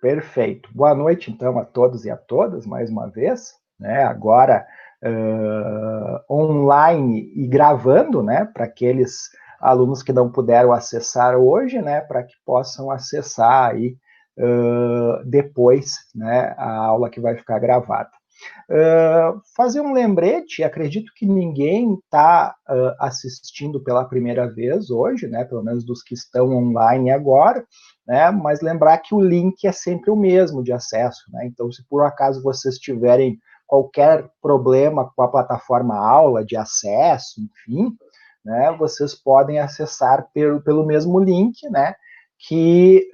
Perfeito. Boa noite, então, a todos e a todas, mais uma vez, né? Agora online e gravando, né? Para aqueles alunos que não puderam acessar hoje, né? Para que possam acessar aí depois, né? A aula que vai ficar gravada. Fazer um lembrete, acredito que ninguém está assistindo pela primeira vez hoje, né? Pelo menos dos que estão online agora, né? Mas lembrar que o link é sempre o mesmo de acesso, né? Então, se por acaso vocês tiverem qualquer problema com a plataforma aula de acesso, enfim, né? Vocês podem acessar pelo mesmo link, né? Que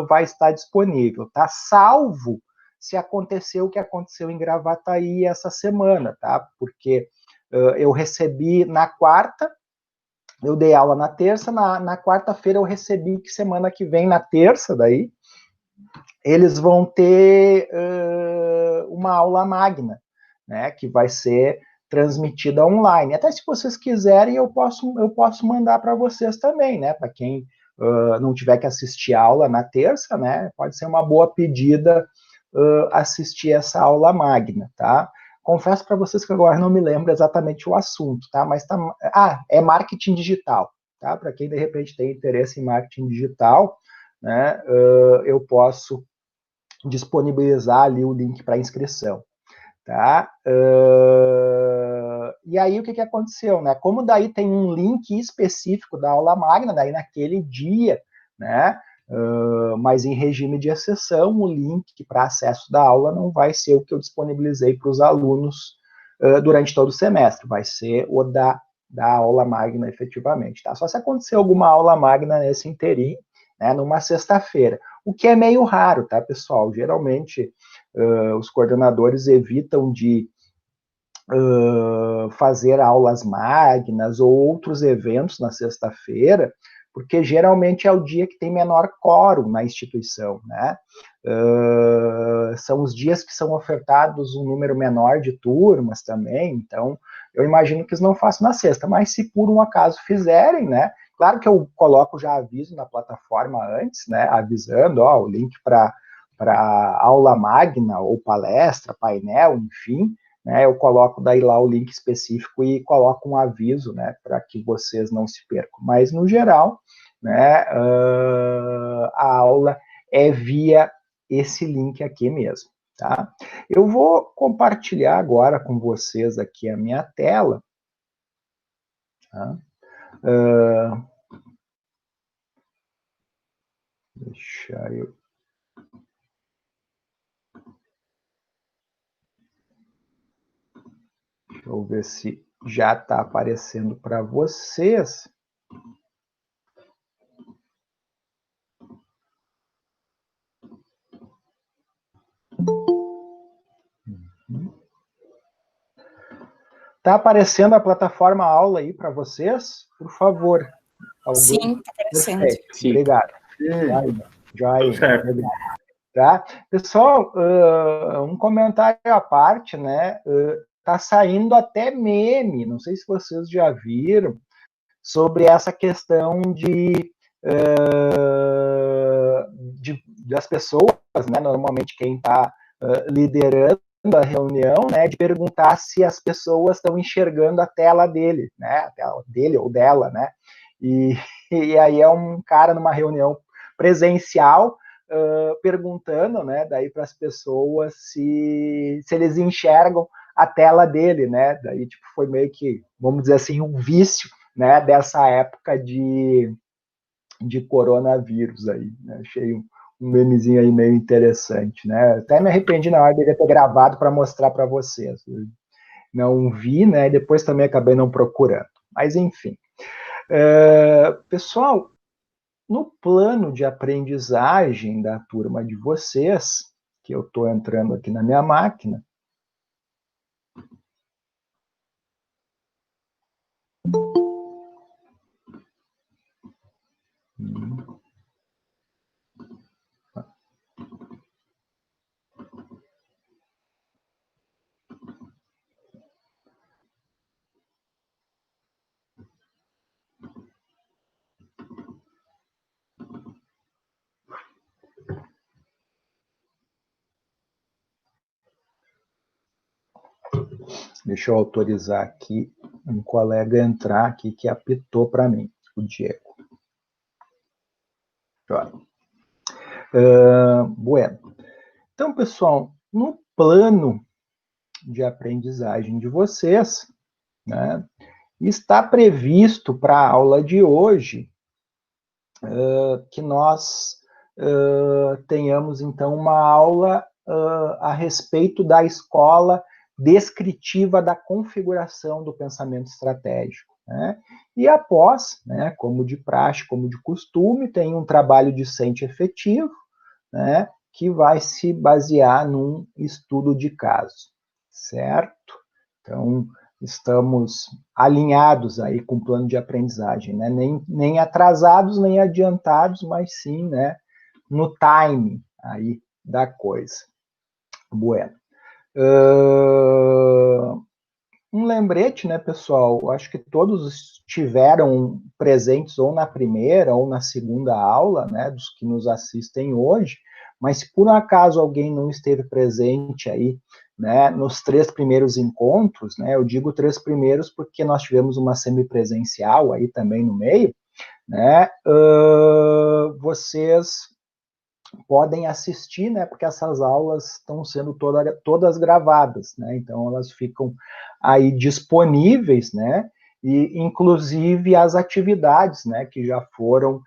vai estar disponível, tá? Salvo se aconteceu o que aconteceu em Gravataí essa semana, tá? Porque eu recebi na quarta, eu dei aula na terça, na quarta-feira eu recebi que semana que vem, na terça, daí, eles vão ter uma aula magna, né? Que vai ser transmitida online. Até se vocês quiserem, eu posso mandar para vocês também, né? Para quem não tiver que assistir a aula na terça, né? Pode ser uma boa pedida assistir essa aula magna, tá? Confesso para vocês que agora não me lembro exatamente o assunto, tá? Mas tá, é marketing digital, tá? Para quem de repente tem interesse em marketing digital, né? Eu posso disponibilizar ali o link para inscrição, tá? E aí o que aconteceu, né? Como daí tem um link específico da aula magna, daí naquele dia, né? Mas em regime de exceção, o link para acesso da aula não vai ser o que eu disponibilizei para os alunos durante todo o semestre, vai ser o da aula magna efetivamente, tá? Só se acontecer alguma aula magna nesse interim, né, numa sexta-feira, o que é meio raro, tá, pessoal? Geralmente os coordenadores evitam de fazer aulas magnas ou outros eventos na sexta-feira, porque geralmente é o dia que tem menor quórum na instituição, né? São os dias que são ofertados um número menor de turmas também, então eu imagino que eles não façam na sexta, mas se por um acaso fizerem, né? Claro que eu coloco já aviso na plataforma antes, né? Avisando, ó, o link para aula magna ou palestra, painel, enfim, né, eu coloco daí lá o link específico e coloco um aviso, né, para que vocês não se percam. Mas, no geral, né, a aula é via esse link aqui mesmo, tá? Eu vou compartilhar agora com vocês aqui a minha tela, tá? Deixa eu... Deixa eu ver se já está aparecendo para vocês. Está aparecendo a plataforma aula aí para vocês? Por favor. Alguém? Sim, está aparecendo. Perfeito, sim. Obrigado. Joia, obrigado. Tá? Pessoal, um comentário à parte, né? Tá saindo até meme, não sei se vocês já viram, sobre essa questão das pessoas, né? Normalmente quem está liderando a reunião, né? De perguntar se as pessoas estão enxergando a tela dele, né? A tela dele ou dela, né? E aí é um cara numa reunião presencial perguntando, né, daí para as pessoas se eles enxergam a tela dele, né? Daí tipo foi meio que, vamos dizer assim, um vício, né, dessa época de coronavírus aí, né? Achei um memezinho aí meio interessante, né? Até me arrependi na hora de ter gravado para mostrar para vocês. Não vi, né? E depois também acabei não procurando. Mas enfim. Pessoal, no plano de aprendizagem da turma de vocês, que eu estou entrando aqui na minha máquina, Deixa eu autorizar aqui um colega entrar aqui que apitou para mim, o Diego. Bueno. Então, pessoal, no plano de aprendizagem de vocês, né, está previsto para a aula de hoje que nós tenhamos, então, uma aula a respeito da escola descritiva da configuração do pensamento estratégico. Né? E após, né, como de praxe, como de costume, tem um trabalho discente efetivo, né, que vai se basear num estudo de caso, certo? Então, estamos alinhados aí com o plano de aprendizagem, né? Nem atrasados, nem adiantados, mas sim, né, no time aí da coisa. Bueno. Um lembrete, né, pessoal? Acho que todos estiveram presentes ou na primeira ou na segunda aula, né, dos que nos assistem hoje, mas se por um acaso alguém não esteve presente aí, né, nos 3 primeiros encontros, né, eu digo 3 primeiros porque nós tivemos uma semipresencial aí também no meio, né, vocês podem assistir, né, porque essas aulas estão sendo todas gravadas, né, então elas ficam aí disponíveis, né, e inclusive as atividades, né, que já foram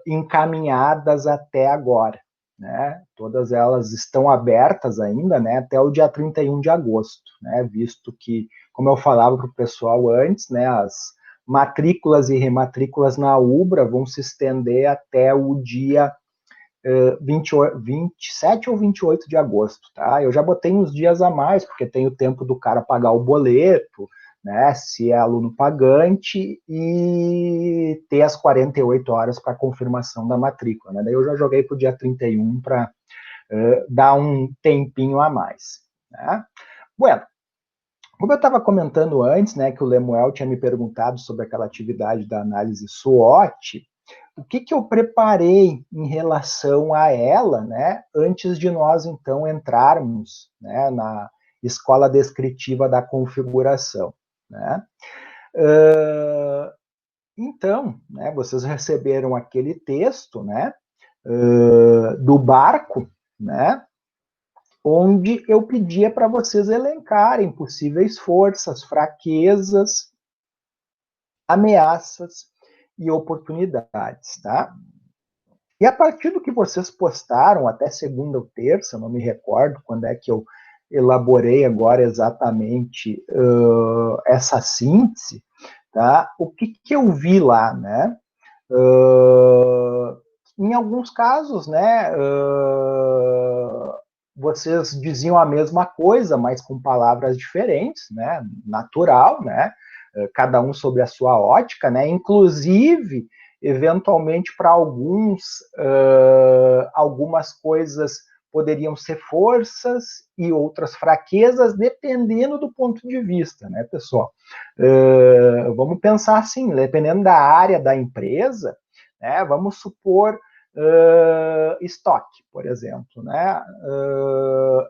encaminhadas até agora, né, todas elas estão abertas ainda, né, até o dia 31 de agosto, né, visto que, como eu falava para o pessoal antes, né, as matrículas e rematrículas na UBRA vão se estender até o dia 27 ou 28 de agosto, tá? Eu já botei uns dias a mais, porque tem o tempo do cara pagar o boleto, né, se é aluno pagante, e ter as 48 horas para confirmação da matrícula, né? Daí eu já joguei para o dia 31 para dar um tempinho a mais, né? Bueno, como eu estava comentando antes, né, que o Lemuel tinha me perguntado sobre aquela atividade da análise SWOT, o que eu preparei em relação a ela, né, antes de nós, então, entrarmos, né, na escola descritiva da configuração, né? Então, né, vocês receberam aquele texto, né, do barco, né, onde eu pedia para vocês elencarem possíveis forças, fraquezas, ameaças e oportunidades, tá? E a partir do que vocês postaram, até segunda ou terça, não me recordo quando é que eu elaborei agora exatamente essa síntese, tá? O que eu vi lá, né? Em alguns casos, né, vocês diziam a mesma coisa, mas com palavras diferentes, né? Natural, né? Cada um sobre a sua ótica, né? Inclusive, eventualmente, para alguns, algumas coisas poderiam ser forças e outras fraquezas, dependendo do ponto de vista, né, pessoal? Vamos pensar assim, dependendo da área da empresa, né, vamos supor estoque, por exemplo, né?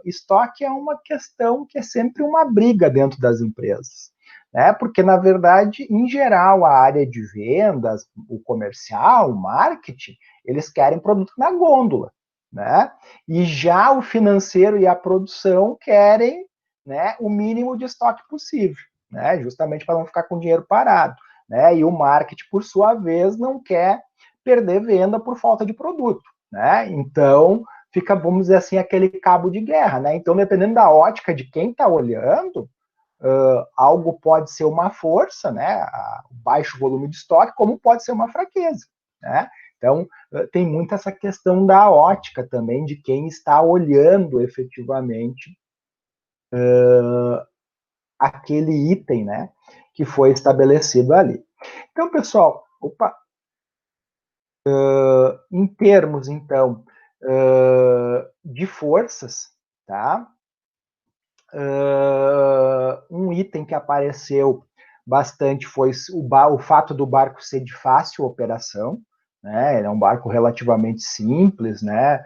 Estoque é uma questão que é sempre uma briga dentro das empresas, né? Porque, na verdade, em geral, a área de vendas, o comercial, o marketing, eles querem produto na gôndola, né? E já o financeiro e a produção querem, né, o mínimo de estoque possível, né? Justamente para não ficar com o dinheiro parado, né? E o marketing, por sua vez, não quer perder venda por falta de produto, né? Então, fica, vamos dizer assim, aquele cabo de guerra, né? Então, dependendo da ótica de quem está olhando, algo pode ser uma força, né? Baixo volume de estoque, como pode ser uma fraqueza, né? Então, tem muito essa questão da ótica também, de quem está olhando efetivamente aquele item, né, que foi estabelecido ali. Então, pessoal, em termos, então, de forças, tá? Um item que apareceu bastante foi o fato do barco ser de fácil operação, né? Ele é um barco relativamente simples, né?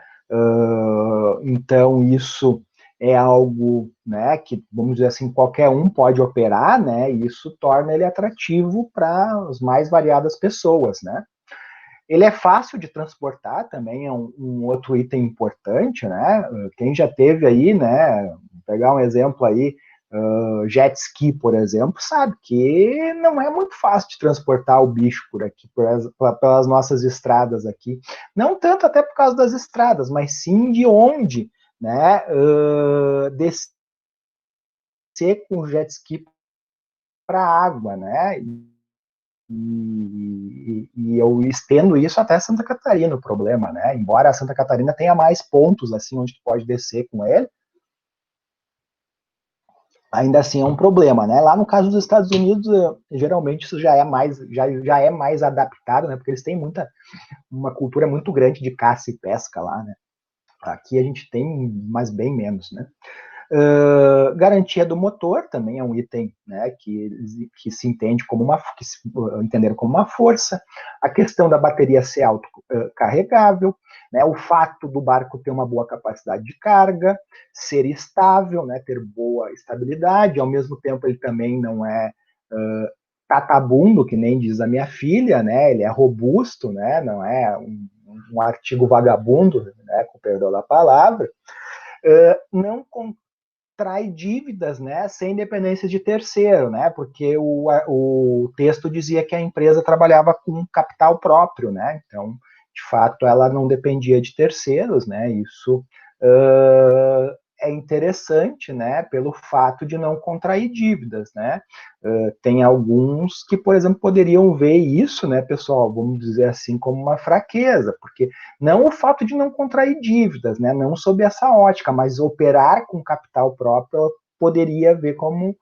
Então, isso é algo, né, que, vamos dizer assim, qualquer um pode operar, né, e isso torna ele atrativo para as mais variadas pessoas, né. Ele é fácil de transportar, também é um outro item importante, né, quem já teve aí, né, vou pegar um exemplo aí, jet ski, por exemplo, sabe que não é muito fácil de transportar o bicho por aqui, pelas nossas estradas aqui. Não tanto até por causa das estradas, mas sim de onde, né, descer com o jet ski para a água, né? E eu estendo isso até Santa Catarina, o problema, né? Embora a Santa Catarina tenha mais pontos assim onde tu pode descer com ele, ainda assim é um problema, né? Lá no caso dos Estados Unidos, geralmente isso já é mais adaptado, né? Porque eles têm uma cultura muito grande de caça e pesca lá, né? Aqui a gente tem, mas bem menos, né? Garantia do motor também é um item, né, que se entende como entenderam como uma força. A questão da bateria ser autocarregável, né, o fato do barco ter uma boa capacidade de carga, ser estável, né, ter boa estabilidade, ao mesmo tempo ele também não é catabundo, que nem diz a minha filha, né, ele é robusto, né, não é um artigo vagabundo, né, com perdão da palavra. Não contrai dívidas, né, sem dependência de terceiro, né, porque o texto dizia que a empresa trabalhava com capital próprio, né, então, de fato, ela não dependia de terceiros, né, isso é interessante, né, pelo fato de não contrair dívidas, né, tem alguns que, por exemplo, poderiam ver isso, né, pessoal, vamos dizer assim, como uma fraqueza, porque não o fato de não contrair dívidas, né, não sob essa ótica, mas operar com capital próprio poderia ver como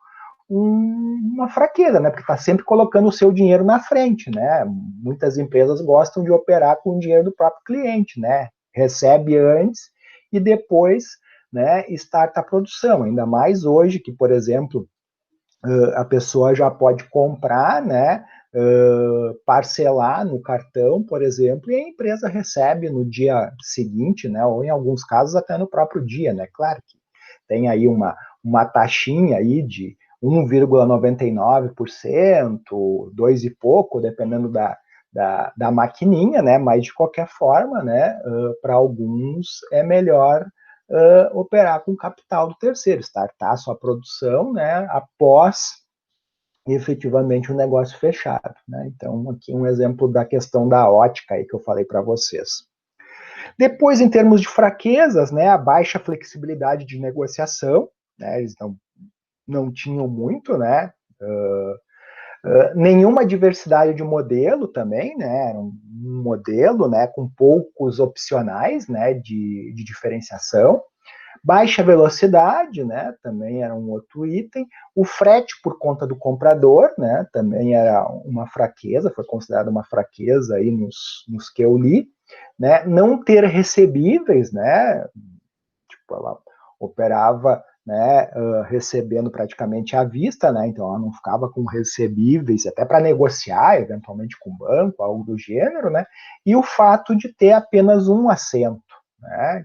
uma fraqueza, né, porque está sempre colocando o seu dinheiro na frente, né, muitas empresas gostam de operar com o dinheiro do próprio cliente, né, recebe antes e depois, né, starta a produção, ainda mais hoje que, por exemplo, a pessoa já pode comprar, né, parcelar no cartão, por exemplo, e a empresa recebe no dia seguinte, né, ou em alguns casos até no próprio dia, né, claro que tem aí uma taxinha aí de 1,99%, 2 e pouco, dependendo da maquininha, né, mas de qualquer forma, né, para alguns é melhor operar com capital do terceiro, startar sua produção, né, após efetivamente o negócio fechado, né? Então, aqui um exemplo da questão da ótica aí que eu falei para vocês. Depois, em termos de fraquezas, né, a baixa flexibilidade de negociação, né, eles não tinham muito, né, nenhuma diversidade de modelo também, né, era um modelo, né, com poucos opcionais, né, de diferenciação. Baixa velocidade, né, também era um outro item. O frete por conta do comprador, né, também era uma fraqueza, foi considerada uma fraqueza aí nos que eu li, né. Não ter recebíveis, né, tipo, ela operava, né, recebendo praticamente à vista, né, então ela não ficava com recebíveis, até para negociar, eventualmente com o banco, algo do gênero, né, e o fato de ter apenas um assento, né,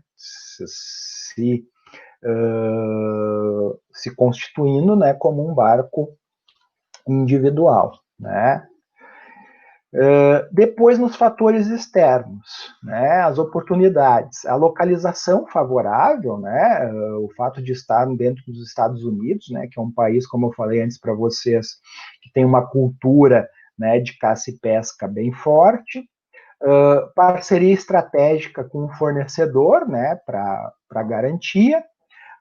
se constituindo, né, como um barco individual, né. Depois, nos fatores externos, né, as oportunidades, a localização favorável, né, o fato de estar dentro dos Estados Unidos, né, que é um país, como eu falei antes para vocês, que tem uma cultura, né, de caça e pesca bem forte, parceria estratégica com o fornecedor, né, para garantia,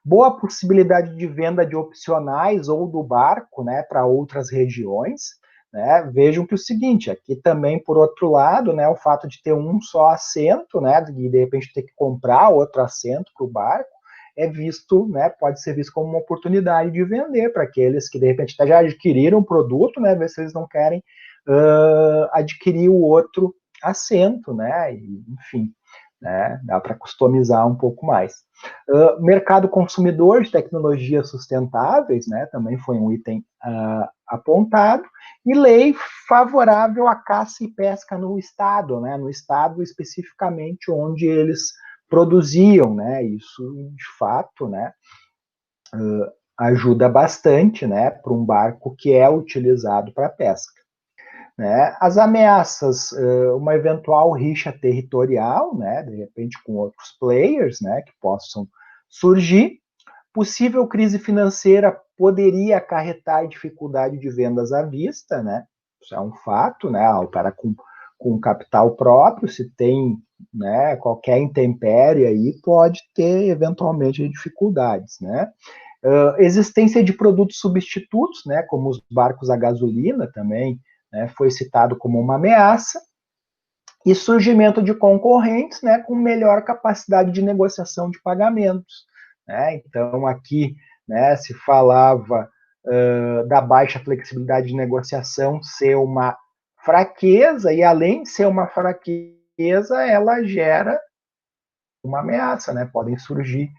boa possibilidade de venda de opcionais ou do barco, né, para outras regiões, né. Vejam que o seguinte, aqui também, por outro lado, né, o fato de ter um só assento, né, e de repente ter que comprar outro assento para o barco, é visto, né, pode ser visto como uma oportunidade de vender para aqueles que de repente até já adquiriram o produto, né, ver se eles não querem adquirir o outro assento, né, e, enfim, né, dá para customizar um pouco mais. Mercado consumidor de tecnologias sustentáveis, né, também foi um item apontado, e lei favorável à caça e pesca no estado, né, no estado especificamente onde eles produziam, né, isso de fato, né, ajuda bastante, né, para um barco que é utilizado para pesca. Né? As ameaças, uma eventual rixa territorial, né, de repente com outros players, né, que possam surgir. Possível crise financeira poderia acarretar dificuldade de vendas à vista, né? Isso é um fato, né? O cara com capital próprio, se tem, né, qualquer intempérie aí, pode ter eventualmente dificuldades, né? Existência de produtos substitutos, né, como os barcos a gasolina também, né, foi citado como uma ameaça, e surgimento de concorrentes, né, com melhor capacidade de negociação de pagamentos. Né? Então, aqui, né, se falava da baixa flexibilidade de negociação ser uma fraqueza, e além de ser uma fraqueza, ela gera uma ameaça, né? Podem surgir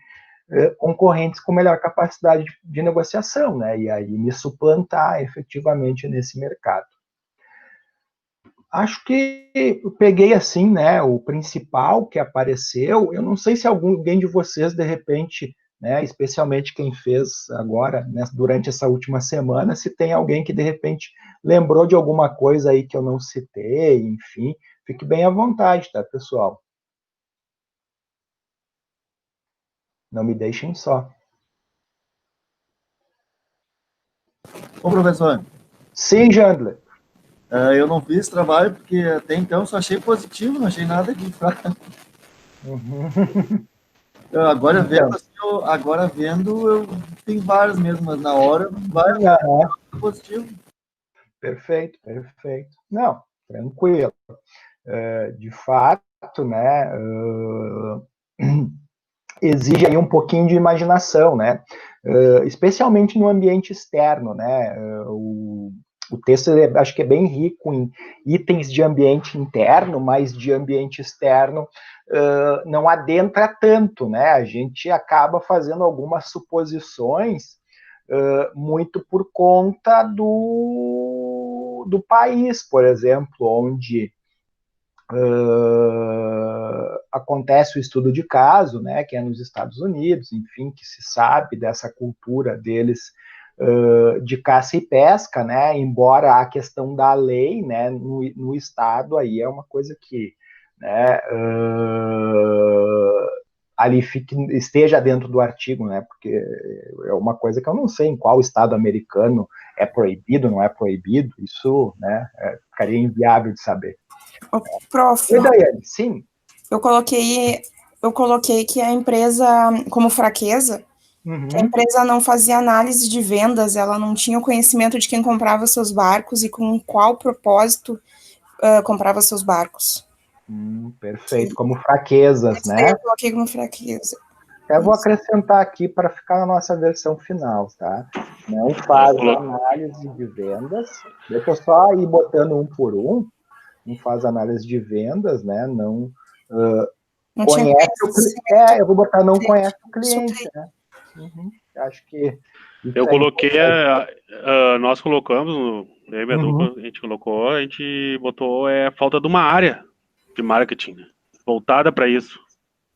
concorrentes com melhor capacidade de negociação, né? E aí me suplantar efetivamente nesse mercado. Acho que eu peguei assim, né, o principal que apareceu. Eu não sei se alguém de vocês, de repente, né, especialmente quem fez agora, né, durante essa última semana, se tem alguém que de repente lembrou de alguma coisa aí que eu não citei, enfim, fique bem à vontade, tá, pessoal? Não me deixem só. Ô, professor. Sim, Jandler. Eu não fiz trabalho porque até então só achei positivo, não achei nada de fraco. Uhum. Agora vendo, assim, agora vendo, eu tenho vários mesmo, mas na hora vários positivo. Perfeito, perfeito. Não, tranquilo. De fato, né, exige aí um pouquinho de imaginação, né, especialmente no ambiente externo, né, o texto, acho que é bem rico em itens de ambiente interno, mas de ambiente externo não adentra tanto, né, a gente acaba fazendo algumas suposições muito por conta do país, por exemplo, onde acontece o estudo de caso, né, que é nos Estados Unidos, enfim, que se sabe dessa cultura deles de caça e pesca, né, embora a questão da lei, né, no estado aí é uma coisa que, né, ali esteja dentro do artigo, né, porque é uma coisa que eu não sei em qual estado americano é proibido, não é proibido, isso, né, ficaria inviável de saber. Prof, Daiane, sim. Eu coloquei que a empresa, como fraqueza, que a empresa não fazia análise de vendas, ela não tinha o conhecimento de quem comprava seus barcos e com qual propósito comprava seus barcos. Perfeito, como fraquezas, né? Eu coloquei como fraqueza. Eu vou acrescentar aqui para ficar na nossa versão final, tá? Não faz análise de vendas, deixa eu só ir botando um por um, não faz análise de vendas, né? Não conhece o cliente. Eu vou botar não conhece o cliente, né? Acho que eu coloquei, nós colocamos, eu e minha dupla, a gente botou falta de uma área de marketing, né, voltada para isso.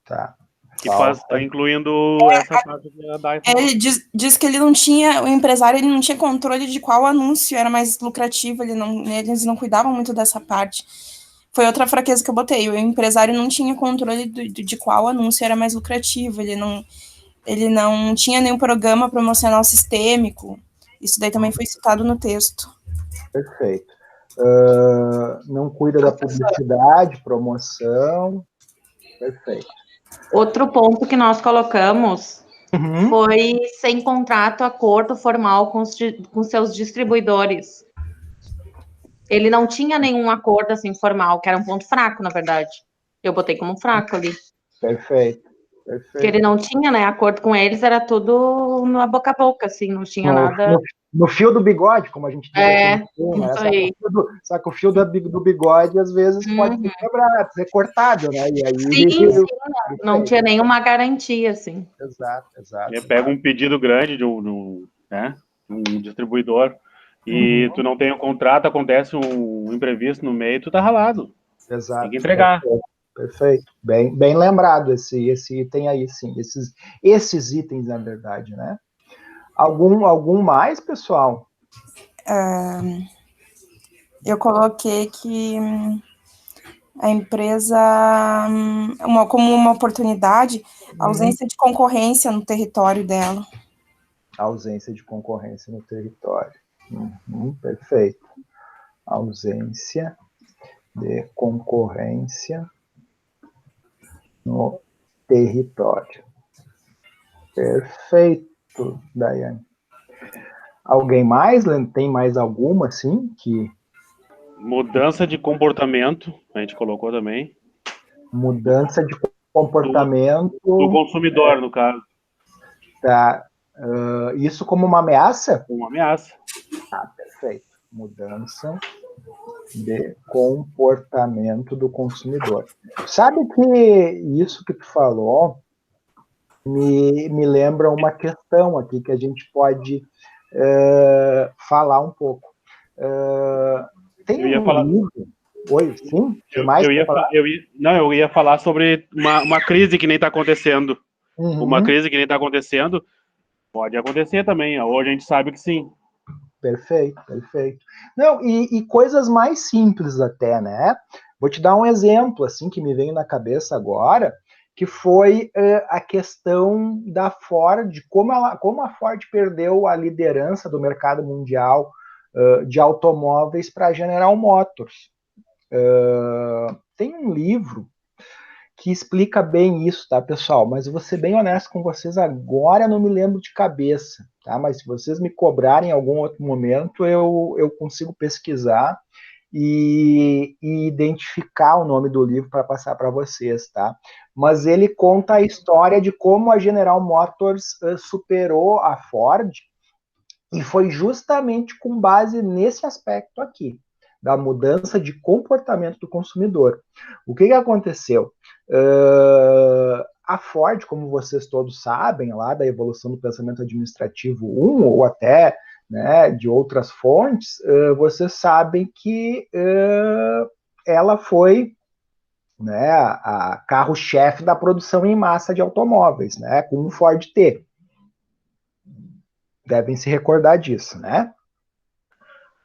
Tá. Que está incluindo essa parte da Ele diz que ele não tinha, o empresário ele não tinha controle de qual anúncio era mais lucrativo, eles não cuidavam muito dessa parte. Foi outra fraqueza que eu botei, o empresário não tinha controle de qual anúncio era mais lucrativo, ele não tinha nenhum programa promocional sistêmico. Isso daí também foi citado no texto. Perfeito. Não cuida da publicidade, promoção. Perfeito. Outro ponto que nós colocamos foi sem contrato, acordo formal com seus distribuidores. Ele não tinha nenhum acordo assim formal, que era um ponto fraco, na verdade. Eu botei como fraco ali. Perfeito. Porque ele não tinha, né? Acordo com eles, era tudo na boca a boca, assim, não tinha nada. No fio do bigode, como a gente diz aqui no Sul, né? Só que o fio do bigode, às vezes, pode ser quebrado, ser cortado, né? E aí, sim, não tinha nenhuma garantia, assim. Exato. Pega um pedido grande de um distribuidor e tu não tem um contrato, acontece um imprevisto no meio, tu tá ralado. Exato. Tem que entregar. Perfeito. Bem lembrado esse item aí, sim. Esses itens, na verdade, né? Algum mais, pessoal? Eu coloquei que a empresa, como uma oportunidade, a ausência de concorrência no território dela. Ausência de concorrência no território. Perfeito. Ausência de concorrência no território. Perfeito, Daiane. Alguém mais? Tem mais alguma, assim, que... Mudança de comportamento, a gente colocou também. Mudança de comportamento... Do consumidor, no caso. Tá. Isso como uma ameaça? Uma ameaça. Perfeito. Mudança de comportamento do consumidor. Sabe que isso que tu falou me lembra uma questão aqui que a gente pode falar um pouco. Tem livro... Oi, sim? Eu ia falar sobre uma crise que nem está acontecendo. Uma crise que nem está acontecendo pode acontecer também. Hoje a gente sabe que sim. Perfeito. Não, e coisas mais simples até, né? Vou te dar um exemplo, assim, que me veio na cabeça agora, que foi a questão da Ford, como a Ford perdeu a liderança do mercado mundial de automóveis para a General Motors. Tem um livro que explica bem isso, tá, pessoal? Mas eu vou ser bem honesto com vocês agora, não me lembro de cabeça, tá? Mas se vocês me cobrarem em algum outro momento, eu consigo pesquisar e identificar o nome do livro para passar para vocês, tá? Mas ele conta a história de como a General Motors superou a Ford, e foi justamente com base nesse aspecto aqui, da mudança de comportamento do consumidor. O que aconteceu? A Ford, como vocês todos sabem, lá da evolução do pensamento administrativo 1, ou até, né, de outras fontes, vocês sabem que ela foi, né, a carro-chefe da produção em massa de automóveis, né, com o Ford T. Devem se recordar disso, né?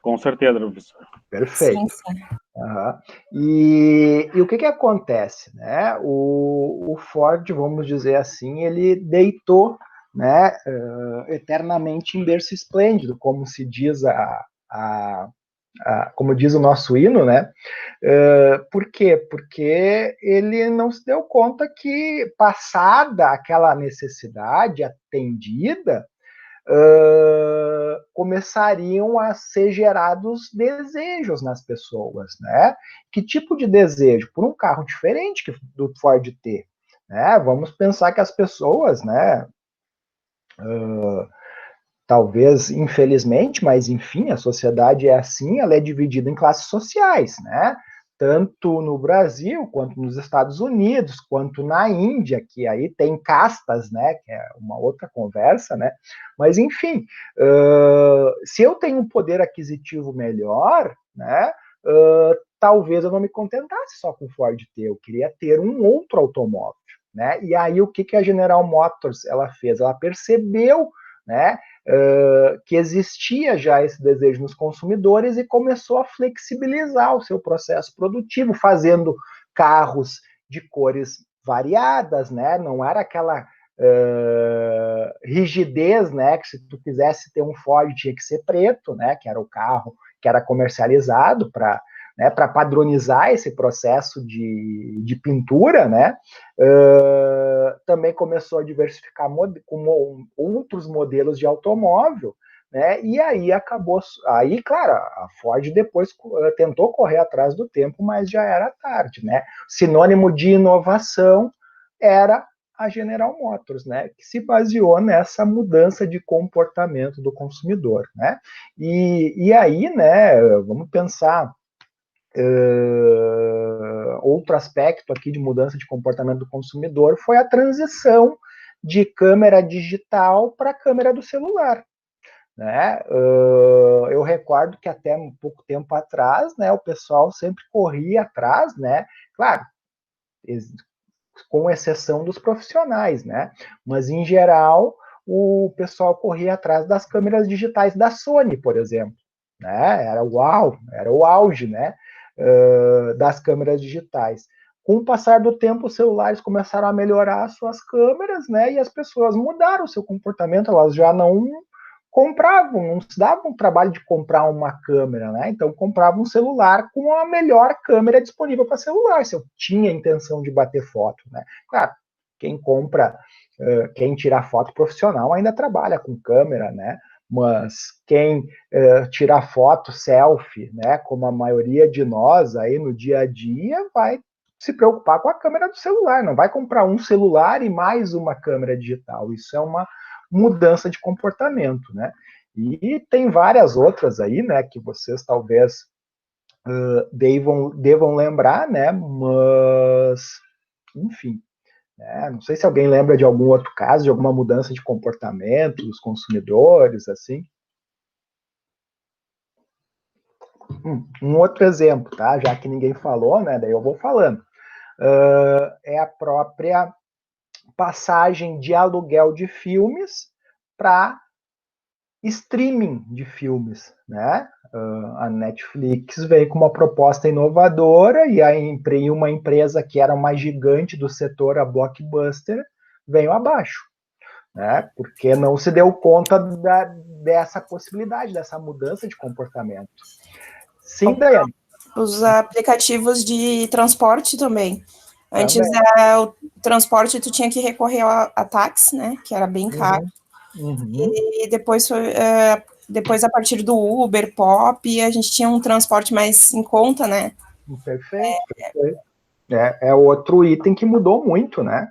Com certeza, professor. Perfeito. Sim. E o que acontece, né? O Ford, vamos dizer assim, ele deitou, né, eternamente em berço esplêndido, como se diz como diz o nosso hino, né? Por quê? Porque ele não se deu conta que, passada aquela necessidade atendida, começariam a ser gerados desejos nas pessoas, né? Que tipo de desejo? Por um carro diferente do Ford T, né? Vamos pensar que as pessoas, né? Talvez, infelizmente, mas enfim, a sociedade é assim, ela é dividida em classes sociais, né? Tanto no Brasil, quanto nos Estados Unidos, quanto na Índia, que aí tem castas, né? Que é uma outra conversa, né? Mas, enfim, se eu tenho um poder aquisitivo melhor, né? Talvez eu não me contentasse só com o Ford T, eu queria ter um outro automóvel, né? E aí, o que a General Motors ela fez? Ela percebeu, né? Que existia já esse desejo nos consumidores e começou a flexibilizar o seu processo produtivo, fazendo carros de cores variadas, né? Não era aquela rigidez, né? Que se tu quisesse ter um Ford tinha que ser preto, né? Que era o carro que era comercializado para, né, para padronizar esse processo de pintura, né? Também começou a diversificar com outros modelos de automóvel, né? E aí aí, claro, a Ford depois tentou correr atrás do tempo, mas já era tarde, né? Sinônimo de inovação era a General Motors, né? Que se baseou nessa mudança de comportamento do consumidor, né? E aí, né? Vamos pensar. Outro aspecto aqui de mudança de comportamento do consumidor foi a transição de câmera digital para câmera do celular, né? Eu recordo que até um pouco tempo atrás, né, o pessoal sempre corria atrás, né? Claro, com exceção dos profissionais, né? Mas em geral o pessoal corria atrás das câmeras digitais da Sony, por exemplo, né? Era o auge, né? Das câmeras digitais. Com o passar do tempo, os celulares começaram a melhorar as suas câmeras, né? E as pessoas mudaram o seu comportamento, elas já não compravam, não se davam o trabalho de comprar uma câmera, né? Então compravam um celular com a melhor câmera disponível para celular, se eu tinha intenção de bater foto, né? Claro, quem compra, quem tira foto profissional ainda trabalha com câmera, né? Mas quem tira foto selfie, né? Como a maioria de nós aí no dia a dia, vai se preocupar com a câmera do celular, não vai comprar um celular e mais uma câmera digital. Isso é uma mudança de comportamento, né? E tem várias outras aí, né, que vocês talvez devam lembrar, né? Mas, enfim, né? Não sei se alguém lembra de algum outro caso, de alguma mudança de comportamento dos consumidores, assim. Um outro exemplo, tá? Já que ninguém falou, né? Daí eu vou falando. É a própria passagem de aluguel de filmes para streaming de filmes, né? A Netflix veio com uma proposta inovadora e uma empresa que era uma gigante do setor, a Blockbuster, veio abaixo, né? Porque não se deu conta dessa possibilidade, dessa mudança de comportamento. Sim, Daiane. Os aplicativos de transporte também. Antes, o transporte, tu tinha que recorrer a táxi, né? Que era bem caro. E depois, depois, a partir do Uber, Pop, a gente tinha um transporte mais em conta, né? Perfeito. É outro item que mudou muito, né?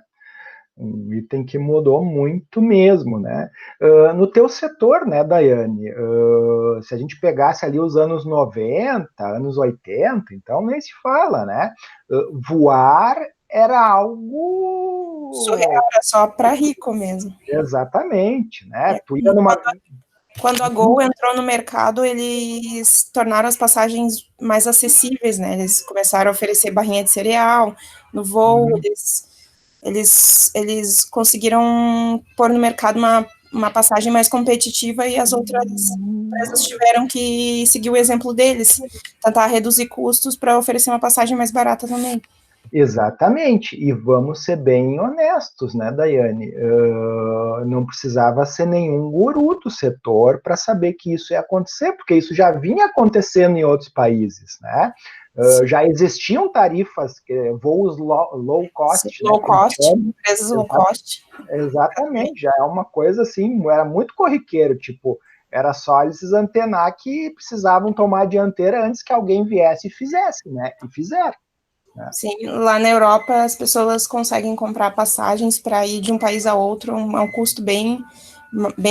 Um item que mudou muito mesmo, né? No teu setor, né, Daiane, se a gente pegasse ali os anos 90, anos 80, então nem se fala, né? Voar era algo... surreal, era só para rico mesmo. Exatamente, né? Tu ia numa... Quando a Gol entrou no mercado, eles tornaram as passagens mais acessíveis, né? Eles começaram a oferecer barrinha de cereal no voo, eles conseguiram pôr no mercado uma passagem mais competitiva e as outras empresas tiveram que seguir o exemplo deles, tentar reduzir custos para oferecer uma passagem mais barata também. Exatamente, e vamos ser bem honestos, né, Daiane? Não precisava ser nenhum guru do setor para saber que isso ia acontecer, porque isso já vinha acontecendo em outros países, né? Já existiam tarifas, voos low cost. Sim, low cost, empresas low cost. Exatamente, já é uma coisa assim, era muito corriqueiro, tipo, era só eles antenar que precisavam tomar a dianteira antes que alguém viesse e fizesse, né? E fizeram. Sim, lá na Europa as pessoas conseguem comprar passagens para ir de um país a outro a um custo bem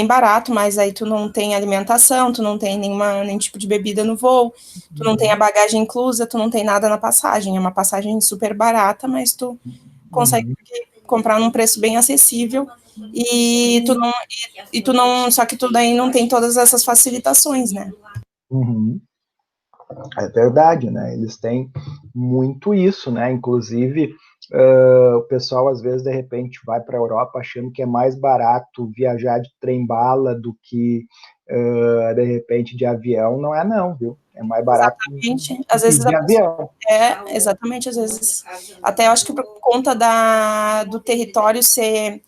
barato, mas aí tu não tem alimentação, tu não tem nenhum tipo de bebida no voo, tu não tem a bagagem inclusa, tu não tem nada na passagem. É uma passagem super barata, mas tu consegue comprar num preço bem acessível e tu não, só que tu daí não tem todas essas facilitações, né? É verdade, né? Eles têm muito isso, né? Inclusive, o pessoal às vezes de repente vai para a Europa achando que é mais barato viajar de trem-bala do que de repente de avião. Não é não, viu? É mais barato às vezes de avião. Exatamente, às vezes. Até eu acho que por conta do território ser,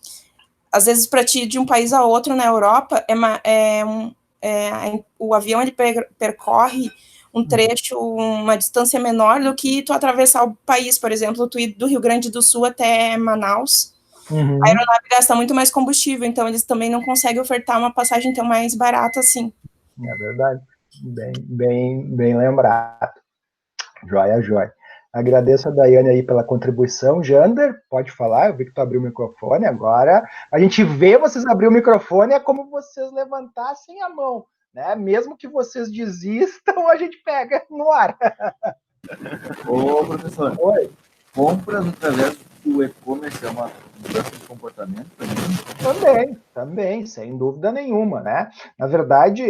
às vezes para ti de um país a outro na Europa o avião ele percorre um trecho, uma distância menor do que tu atravessar o país, por exemplo, tu ir do Rio Grande do Sul até Manaus, a aeronave gasta muito mais combustível, então eles também não conseguem ofertar uma passagem tão mais barata assim. É verdade, bem lembrado. Joia. Agradeço a Daiane aí pela contribuição. Jander, pode falar, eu vi que tu abriu o microfone agora. A gente vê vocês abrir o microfone, é como vocês levantassem a mão, né? Mesmo que vocês desistam, a gente pega no ar. Ô, professor. Oi. Compras através do e-commerce é uma mudança de comportamento também? Também, sem dúvida nenhuma, né? Na verdade,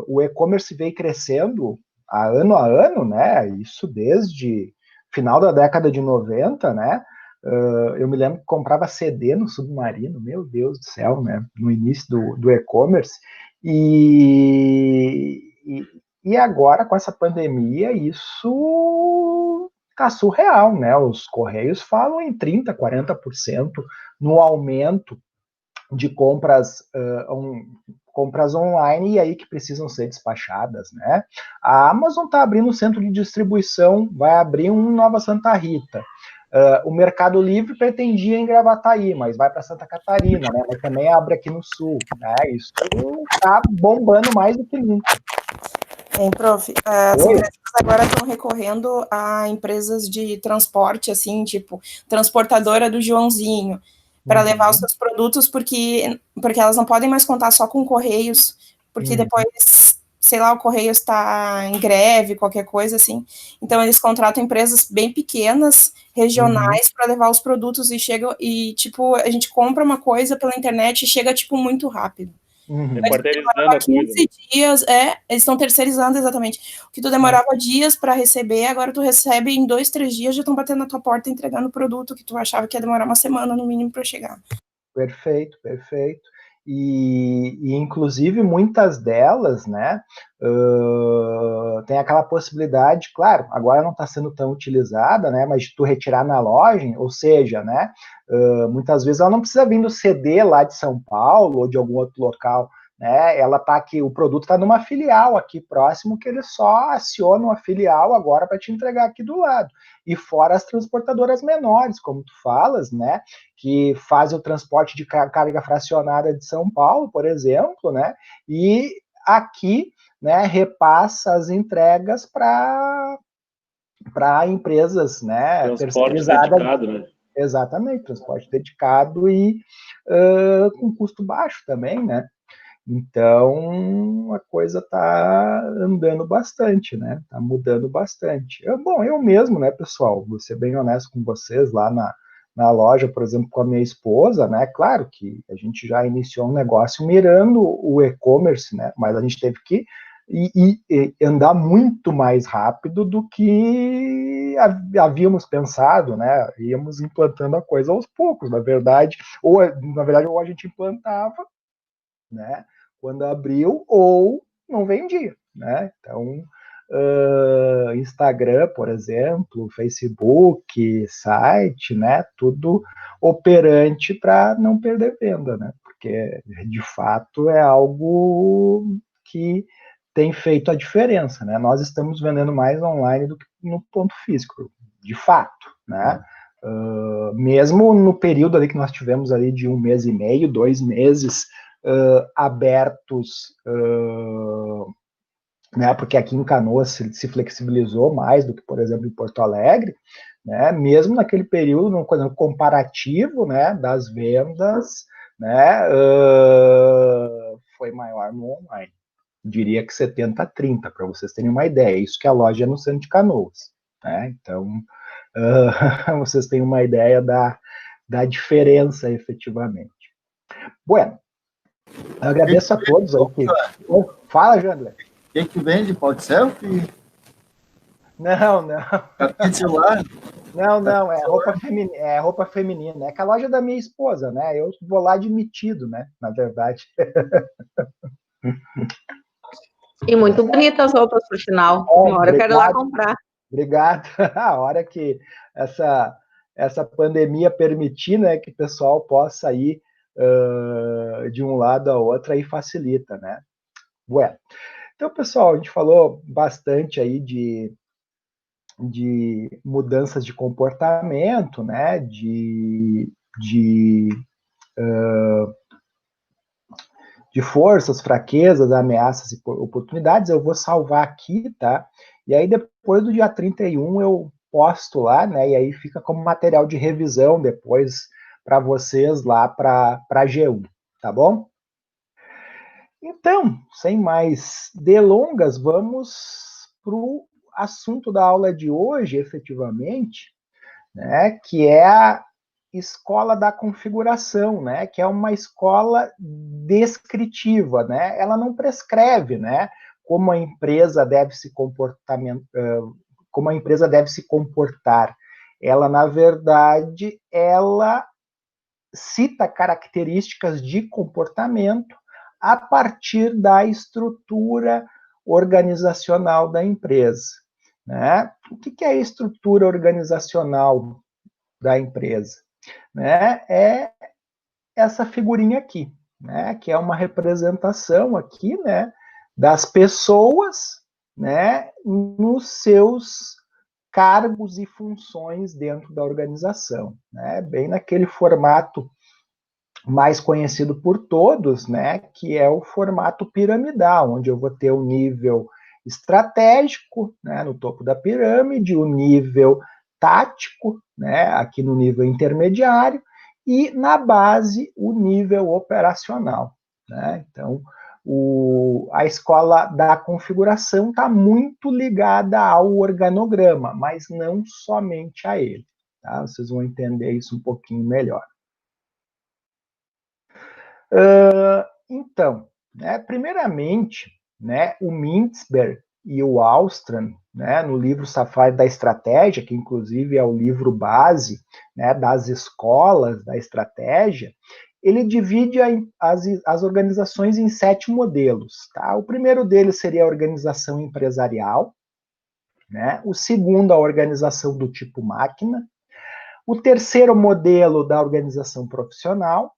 o e-commerce veio crescendo ano a ano, né? Isso desde final da década de 90, né? eu me lembro que comprava CD no Submarino, meu Deus do céu, né? No início do e-commerce. E agora, com essa pandemia, isso está surreal, né? Os Correios falam em 30%, 40% no aumento de compras online e aí que precisam ser despachadas, né? A Amazon está abrindo um centro de distribuição, vai abrir um em Nova Santa Rita. O Mercado Livre pretendia em Gravataí, mas vai para Santa Catarina, né? Mas também abre aqui no Sul, né? Isso está bombando mais do que nunca. Prof, as empresas agora estão recorrendo a empresas de transporte, assim, tipo, transportadora do Joãozinho, para levar os seus produtos, porque elas não podem mais contar só com Correios, porque depois, sei lá, o Correios está em greve, qualquer coisa assim. Então, eles contratam empresas bem pequenas, regionais, para levar os produtos e, tipo, a gente compra uma coisa pela internet e chega, tipo, muito rápido. Terceirizando 15 dias, eles estão terceirizando exatamente. O que tu demorava dias para receber, agora tu recebe em 2, 3 dias, já estão batendo na tua porta entregando o produto que tu achava que ia demorar uma semana no mínimo para chegar. Perfeito, perfeito. E inclusive muitas delas, né, tem aquela possibilidade, claro, agora não está sendo tão utilizada, né, mas de tu retirar na loja, ou seja, né, muitas vezes ela não precisa vir do CD lá de São Paulo ou de algum outro local, né, ela tá aqui, o produto está numa filial aqui próximo, que eles só acionam a filial agora para te entregar aqui do lado. E fora as transportadoras menores, como tu falas, né, que fazem o transporte de carga fracionada de São Paulo, por exemplo, né, e aqui, né, repassa as entregas para empresas, né, terceirizadas. Dedicado, né? Exatamente, transporte dedicado e com custo baixo também, né? Então, a coisa está andando bastante, né? Está mudando bastante. Eu mesmo, né, pessoal, vou ser bem honesto com vocês, lá na loja, por exemplo, com a minha esposa, né? Claro que a gente já iniciou um negócio mirando o e-commerce, né? Mas a gente teve que e andar muito mais rápido do que havíamos pensado, né? Íamos implantando a coisa aos poucos, na verdade, ou a gente implantava, né, quando abriu, ou não vendia, né? Então, Instagram, por exemplo, Facebook, site, né, tudo operante para não perder venda, né? Porque de fato é algo que tem feito a diferença, né? Nós estamos vendendo mais online do que no ponto físico, de fato, né? Mesmo no período ali que nós tivemos ali de 1 mês e meio, 2 meses abertos, né, porque aqui em Canoas se flexibilizou mais do que, por exemplo, em Porto Alegre, né, mesmo naquele período, no comparativo, né, das vendas, né, foi maior no online. Diria que 70-30, para vocês terem uma ideia. Isso que a loja é no centro de Canoas, né? Então, vocês têm uma ideia da diferença, efetivamente. Bueno, eu agradeço a todos aqui. Fala, Jandler. O que vende? Pau de selfie? Não. Celular? Não, é roupa feminina. É que a loja da minha esposa, né? Eu vou lá de metido, né? Na verdade. E muito bonitas as roupas, por sinal. Uma hora eu quero ir lá comprar. Obrigado. A hora que essa pandemia permitir, né, que o pessoal possa ir de um lado a outro, aí facilita, né? Ué. Então, pessoal, a gente falou bastante aí de mudanças de comportamento, né, de forças, fraquezas, ameaças e oportunidades. Eu vou salvar aqui, tá? E aí depois do dia 31 eu posto lá, né? E aí fica como material de revisão depois para vocês lá para a G1, tá bom? Então, sem mais delongas, vamos para o assunto da aula de hoje, efetivamente, né? Que é a escola da configuração, né, que é uma escola descritiva, né, ela não prescreve, né, como a empresa deve se comportar, ela, na verdade, ela cita características de comportamento a partir da estrutura organizacional da empresa, né? O que é a estrutura organizacional da empresa? Né? É essa figurinha aqui, né? Que é uma representação aqui, né? Das pessoas, né? Nos seus cargos e funções dentro da organização, né? Bem naquele formato mais conhecido por todos, né, que é o formato piramidal, onde eu vou ter o nível estratégico, né, no topo da pirâmide, o nível tático, né, aqui no nível intermediário, e na base o nível operacional, né? Então, a escola da configuração está muito ligada ao organograma, mas não somente a ele, tá? Vocês vão entender isso um pouquinho melhor. Então, né, primeiramente, né, o Mintzberg e o Ahlström, né, no livro Safari da Estratégia, que inclusive é o livro base, né, das escolas da estratégia, ele divide as organizações em 7 modelos. Tá? O primeiro deles seria a organização empresarial, né? O segundo, a organização do tipo máquina, o terceiro modelo da organização profissional,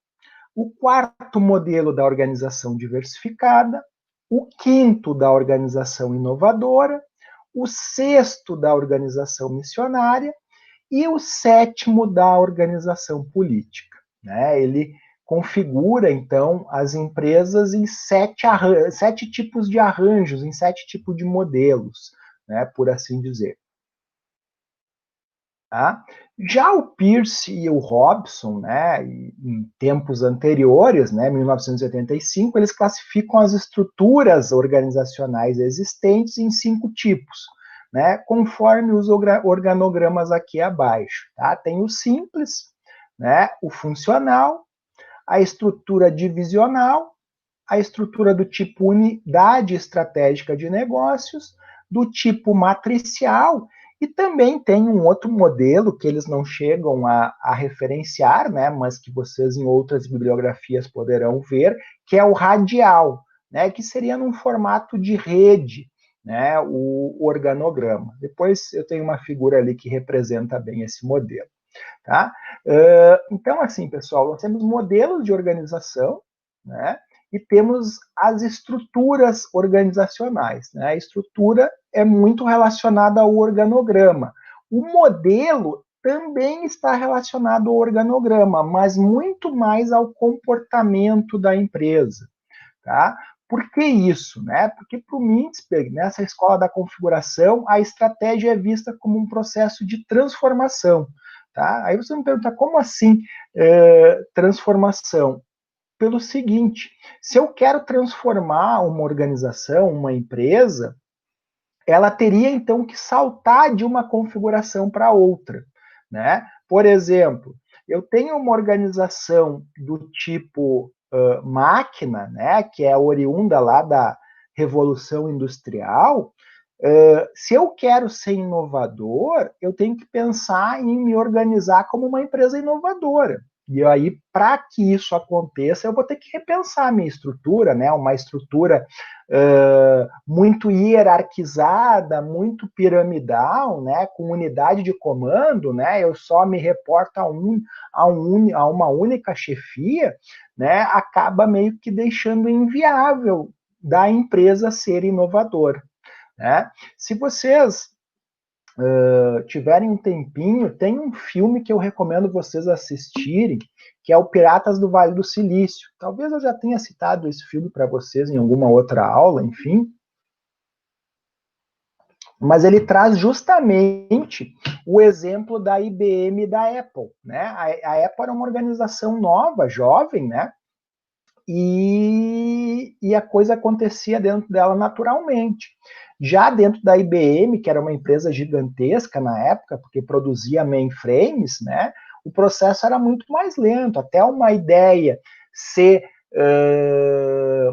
o quarto modelo da organização diversificada, o quinto da organização inovadora, o sexto da organização missionária e o sétimo da organização política, né? Ele configura, então, as empresas em 7 tipos de arranjos, em 7 tipos de modelos, né, por assim dizer. Tá? Já o Peirce e o Robson, né, em tempos anteriores, né, 1985, eles classificam as estruturas organizacionais existentes em 5 tipos, né, conforme os organogramas aqui abaixo. Tá? Tem o simples, né, o funcional, a estrutura divisional, a estrutura do tipo unidade estratégica de negócios, do tipo matricial, e também tem um outro modelo que eles não chegam a referenciar, né, mas que vocês em outras bibliografias poderão ver, que é o radial, né, que seria num formato de rede, né, o organograma. Depois eu tenho uma figura ali que representa bem esse modelo. Tá? Então, assim, pessoal, nós temos modelos de organização, né, e temos as estruturas organizacionais, né? A estrutura é muito relacionada ao organograma. O modelo também está relacionado ao organograma, mas muito mais ao comportamento da empresa. Tá? Por que isso? Né? Porque para o Mintzberg, nessa escola da configuração, a estratégia é vista como um processo de transformação. Tá? Aí você me pergunta, como assim transformação? Pelo seguinte, se eu quero transformar uma organização, uma empresa, ela teria então que saltar de uma configuração para outra, né? Por exemplo, eu tenho uma organização do tipo máquina, né, que é oriunda lá da Revolução Industrial. Se eu quero ser inovador, eu tenho que pensar em me organizar como uma empresa inovadora. E aí, para que isso aconteça, eu vou ter que repensar a minha estrutura, né? Uma estrutura muito hierarquizada, muito piramidal, né? Com unidade de comando, né? Eu só me reporto a uma única chefia, né? Acaba meio que deixando inviável da empresa ser inovadora. Né? Se vocês tiverem um tempinho, tem um filme que eu recomendo vocês assistirem, que é o Piratas do Vale do Silício. Talvez eu já tenha citado esse filme para vocês em alguma outra aula, enfim. Mas ele traz justamente o exemplo da IBM e da Apple. Né? A Apple era uma organização nova, jovem, né? E a coisa acontecia dentro dela naturalmente. Já dentro da IBM, que era uma empresa gigantesca na época, porque produzia mainframes, né, o processo era muito mais lento. Até uma ideia ser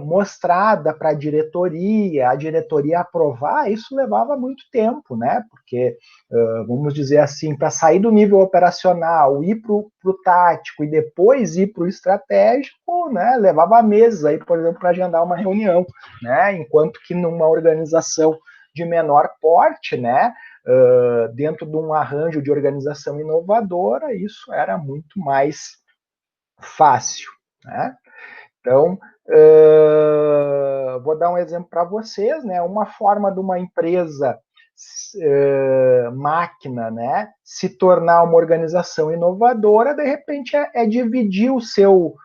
mostrada para a diretoria aprovar, isso levava muito tempo, né? Porque, vamos dizer assim, para sair do nível operacional, ir para o tático e depois ir para o estratégico, né? Levava meses aí, por exemplo, para agendar uma reunião, né? Enquanto que numa organização de menor porte, né? Dentro de um arranjo de organização inovadora, isso era muito mais fácil, né? Então, vou dar um exemplo para vocês, né? Uma forma de uma empresa máquina, né, se tornar uma organização inovadora, de repente é dividir os seus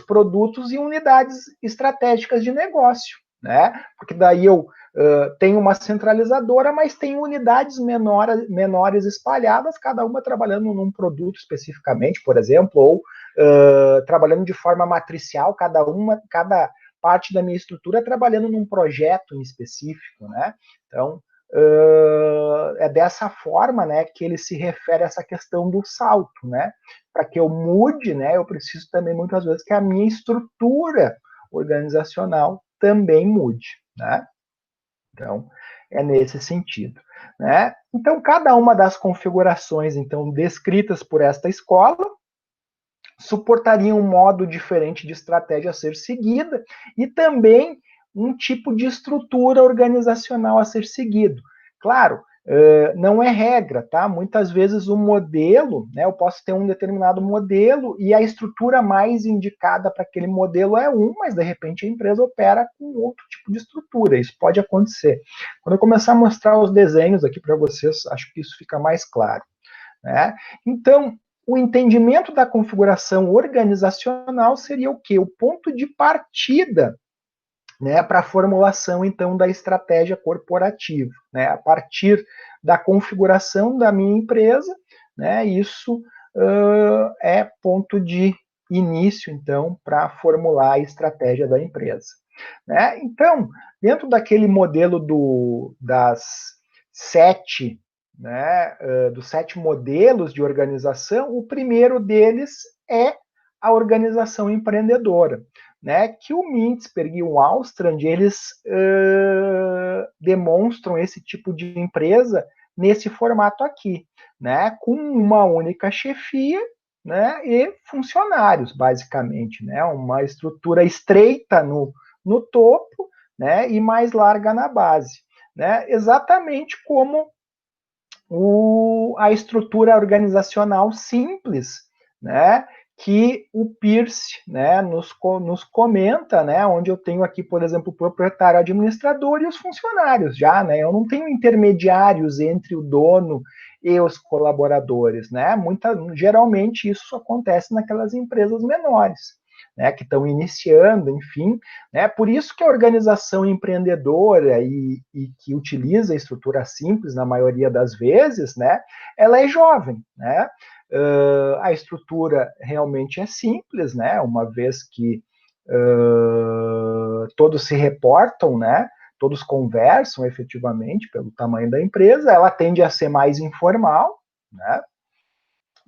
produtos em unidades estratégicas de negócio, né? Porque daí eu tenho uma centralizadora, mas tem unidades menores espalhadas, cada uma trabalhando num produto especificamente, por exemplo, ou trabalhando de forma matricial, cada parte da minha estrutura trabalhando num projeto em específico, né? Então, é dessa forma, né, que ele se refere a essa questão do salto, né? Para que eu mude, né, eu preciso também muitas vezes que a minha estrutura organizacional também mude, né? Então, é nesse sentido, né? Então, cada uma das configurações, então, descritas por esta escola, suportaria um modo diferente de estratégia a ser seguida e também um tipo de estrutura organizacional a ser seguido. Claro, não é regra, tá? Muitas vezes o modelo, né, eu posso ter um determinado modelo e a estrutura mais indicada para aquele modelo é mas de repente a empresa opera com outro tipo de estrutura. Isso pode acontecer. Quando eu começar a mostrar os desenhos aqui para vocês, acho que isso fica mais claro, né? Então, o entendimento da configuração organizacional seria o quê? O ponto de partida, né, para a formulação, então, da estratégia corporativa, né, a partir da configuração da minha empresa, né, isso é ponto de início, então, para formular a estratégia da empresa, né? Então, dentro daquele modelo das 7, né, dos 7 modelos de organização, o primeiro deles é a organização empreendedora, né, que o Mintzberg e o Alstrand, eles demonstram esse tipo de empresa nesse formato aqui, né, com uma única chefia, né, e funcionários, basicamente, né, uma estrutura estreita no topo, né, e mais larga na base, né, exatamente como a estrutura organizacional simples, né, que o Peirce, né, nos comenta, né, onde eu tenho aqui, por exemplo, o proprietário administrador e os funcionários já, né, eu não tenho intermediários entre o dono e os colaboradores, né, geralmente isso acontece naquelas empresas menores, né, que estão iniciando, enfim, né, por isso que a organização empreendedora e que utiliza a estrutura simples na maioria das vezes, né, ela é jovem, né, a estrutura realmente é simples, né, uma vez que todos se reportam, né, todos conversam efetivamente pelo tamanho da empresa, ela tende a ser mais informal, né,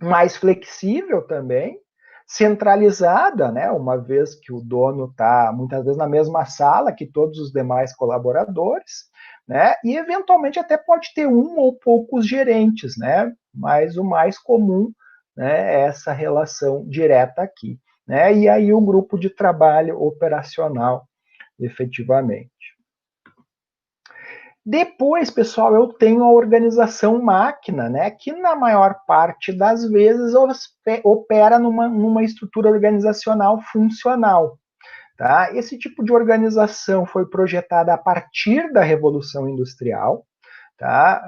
mais flexível também, centralizada, né, uma vez que o dono está muitas vezes na mesma sala que todos os demais colaboradores, né, e eventualmente até pode ter um ou poucos gerentes, né, mas o mais comum, né, é essa relação direta aqui, né, e aí o grupo de trabalho operacional, efetivamente. Depois, pessoal, eu tenho a organização máquina, né, que na maior parte das vezes opera numa estrutura organizacional funcional. Tá? Esse tipo de organização foi projetada a partir da Revolução Industrial. Tá?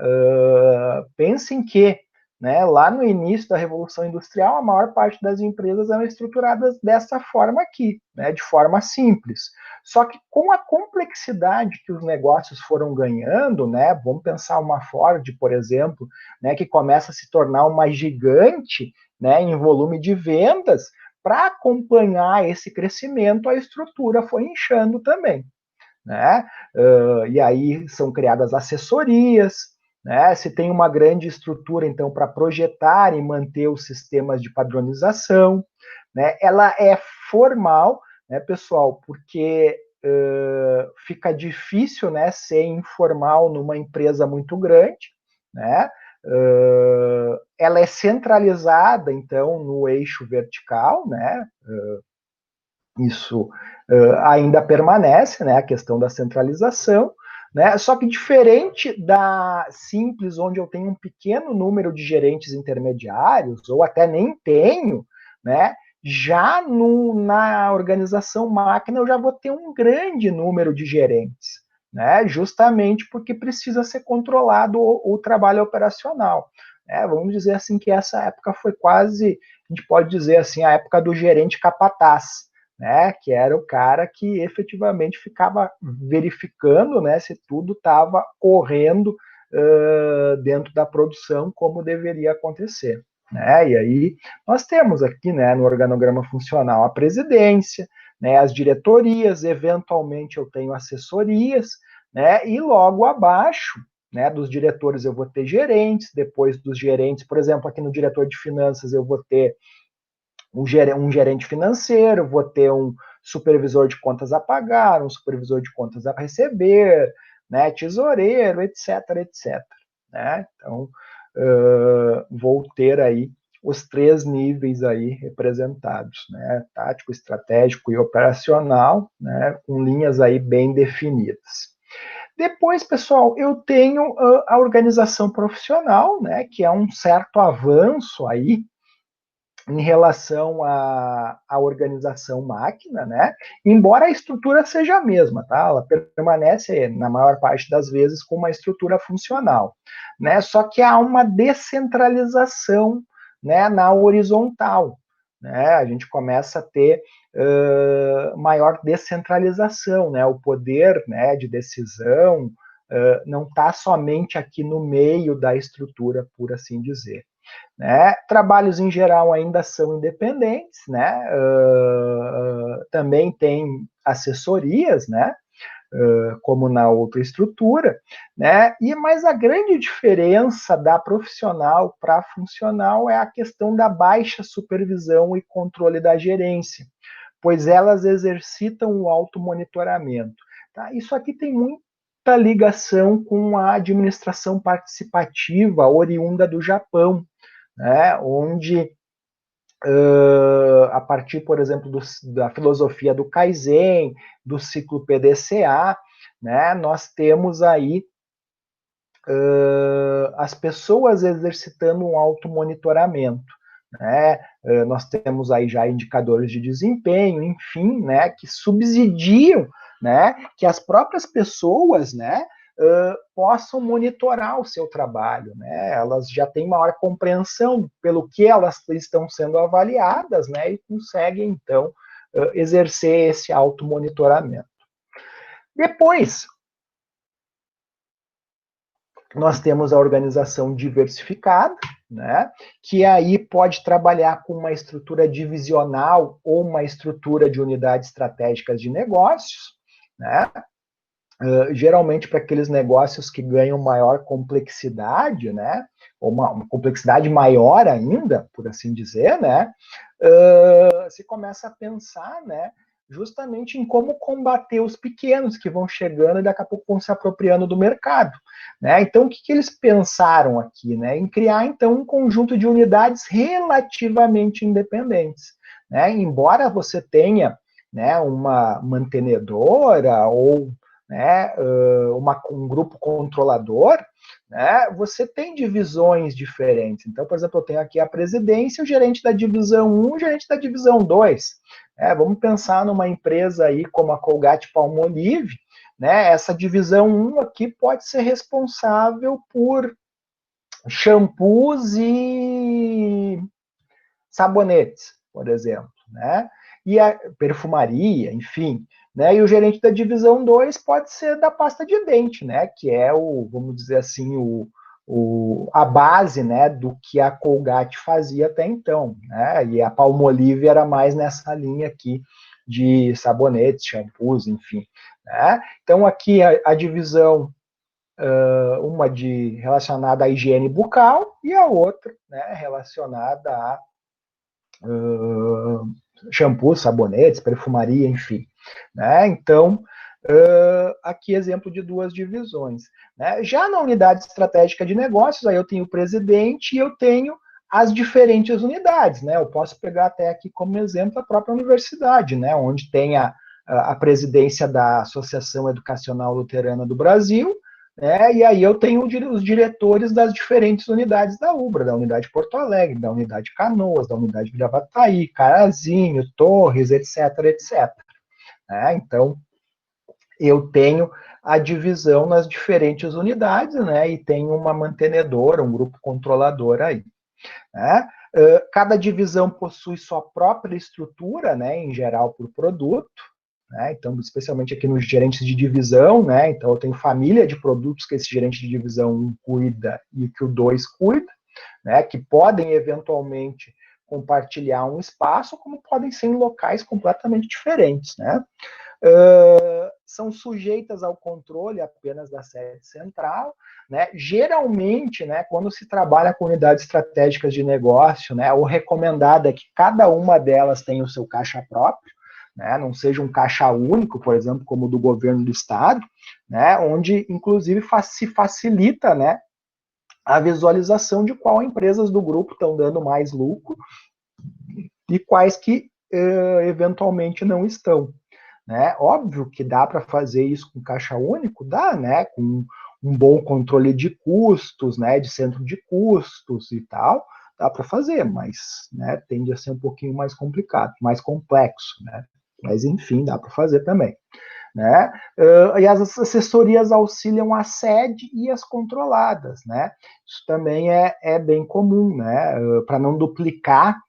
Pensem que, né, lá no início da Revolução Industrial, a maior parte das empresas eram estruturadas dessa forma aqui, né, de forma simples. Só que com a complexidade que os negócios foram ganhando, né, vamos pensar uma Ford, por exemplo, né, que começa a se tornar uma gigante, né, em volume de vendas, para acompanhar esse crescimento, a estrutura foi inchando também, né? E aí são criadas assessorias, né? Se tem uma grande estrutura, então, para projetar e manter os sistemas de padronização, né? Ela é formal, né, pessoal, porque fica difícil, né, ser informal numa empresa muito grande, né? Ela é centralizada, então, no eixo vertical, né? Isso ainda permanece, né, a questão da centralização, né? Só que diferente da simples, onde eu tenho um pequeno número de gerentes intermediários, ou até nem tenho, né? Já na organização máquina eu já vou ter um grande número de gerentes, né? Justamente porque precisa ser controlado o trabalho operacional. Né? Vamos dizer assim que essa época foi quase, a gente pode dizer assim, a época do gerente capataz, né, que era o cara que efetivamente ficava verificando, né, se tudo estava correndo dentro da produção como deveria acontecer. Né? E aí nós temos aqui, né, no organograma funcional a presidência, né, as diretorias, eventualmente eu tenho assessorias, né, e logo abaixo, né, dos diretores eu vou ter gerentes, depois dos gerentes, por exemplo, aqui no diretor de finanças eu vou ter um gerente financeiro, vou ter um supervisor de contas a pagar, um supervisor de contas a receber, né, tesoureiro, etc, etc. Né? Então, vou ter aí os 3 níveis aí representados, né, tático, estratégico e operacional, né, com linhas aí bem definidas. Depois, pessoal, eu tenho a organização profissional, né, que é um certo avanço aí em relação à organização máquina, né? Embora a estrutura seja a mesma, tá? Ela permanece, na maior parte das vezes, com uma estrutura funcional, né? Só que há uma descentralização, né, na horizontal, né? A gente começa a ter maior descentralização, né? O poder, né, de decisão não está somente aqui no meio da estrutura, por assim dizer. Né? Trabalhos em geral ainda são independentes, né? Também tem assessorias, né? Como na outra estrutura, né? Mas a grande diferença da profissional para a funcional é a questão da baixa supervisão e controle da gerência, pois elas exercitam o automonitoramento. Tá? Isso aqui tem muita ligação com a administração participativa oriunda do Japão, né, onde, a partir, por exemplo, da filosofia do Kaizen, do ciclo PDCA, né, nós temos aí as pessoas exercitando um automonitoramento. Né? Nós temos aí já indicadores de desempenho, enfim, né, que subsidiam, né, que as próprias pessoas, né, possam monitorar o seu trabalho, né? Elas já têm maior compreensão pelo que elas estão sendo avaliadas, né? E conseguem, então, exercer esse automonitoramento. Depois, nós temos a organização diversificada, né? Que aí pode trabalhar com uma estrutura divisional ou uma estrutura de unidades estratégicas de negócios, né? Geralmente para aqueles negócios que ganham maior complexidade, né, ou uma complexidade maior ainda, por assim dizer, né, se começa a pensar, né, justamente em como combater os pequenos que vão chegando e daqui a pouco vão se apropriando do mercado. Né? Então, o que eles pensaram aqui? Né? Em criar, então, um conjunto de unidades relativamente independentes. Né? Embora você tenha, né, uma mantenedora ou, né, um grupo controlador, né, você tem divisões diferentes. Então, por exemplo, eu tenho aqui a presidência, o gerente da divisão 1, o gerente da divisão 2. Vamos pensar numa empresa aí como a Colgate-Palmolive, né, essa divisão 1 aqui pode ser responsável por shampoos e sabonetes, por exemplo, né? E a perfumaria, enfim, né? E o gerente da divisão 2 pode ser da pasta de dente, né? Que é vamos dizer assim, a base, né, do que a Colgate fazia até então, né? E a Palmolive era mais nessa linha aqui de sabonetes, shampoos, enfim. Né? Então aqui a divisão uma relacionada à higiene bucal e a outra, né, relacionada shampoos, sabonetes, perfumaria, enfim. Né? Então, aqui exemplo de 2 divisões. Né? Já na unidade estratégica de negócios, aí eu tenho o presidente e eu tenho as diferentes unidades. Né? Eu posso pegar até aqui como exemplo a própria universidade, né? Onde tem a presidência da Associação Educacional Luterana do Brasil, né? E aí eu tenho os diretores das diferentes unidades da UBRA, da unidade Porto Alegre, da unidade Canoas, da unidade Gravataí, Carazinho, Torres, etc, etc. Né? Então, eu tenho a divisão nas diferentes unidades, né? E tenho uma mantenedora, um grupo controlador aí. Né? Cada divisão possui sua própria estrutura, né? Em geral por produto. Né? Então, especialmente aqui nos gerentes de divisão, né? Então eu tenho família de produtos que esse gerente de divisão 1 cuida e que o 2 cuida, né? Que podem eventualmente compartilhar um espaço, como podem ser em locais completamente diferentes, né? São sujeitas ao controle apenas da sede central, né? Geralmente, né, quando se trabalha com unidades estratégicas de negócio, né, o recomendado é que cada uma delas tenha o seu caixa próprio, né, não seja um caixa único, por exemplo, como o do governo do estado, né, onde, inclusive, se facilita, né, a visualização de qual empresas do grupo estão dando mais lucro e quais que eventualmente não estão. Né? Óbvio que dá para fazer isso com caixa único, dá, né? Com um bom controle de custos, né? De centro de custos e tal, dá para fazer, mas, né? Tende a ser um pouquinho mais complicado, mais complexo, né? Mas enfim, dá para fazer também. Né? E as assessorias auxiliam a sede e as controladas, né? Isso também é bem comum, né? Para não duplicar,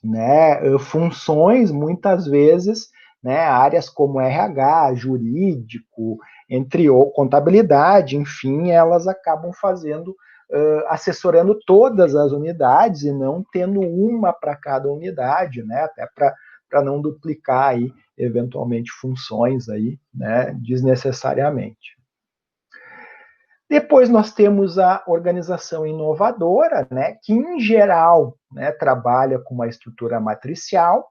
né? Funções, muitas vezes, né? Áreas como RH, jurídico, contabilidade, enfim, elas acabam fazendo, assessorando todas as unidades e não tendo uma para cada unidade, né? Até para não duplicar aí eventualmente funções aí, né, desnecessariamente. Depois nós temos a organização inovadora, né, que em geral, né, trabalha com uma estrutura matricial,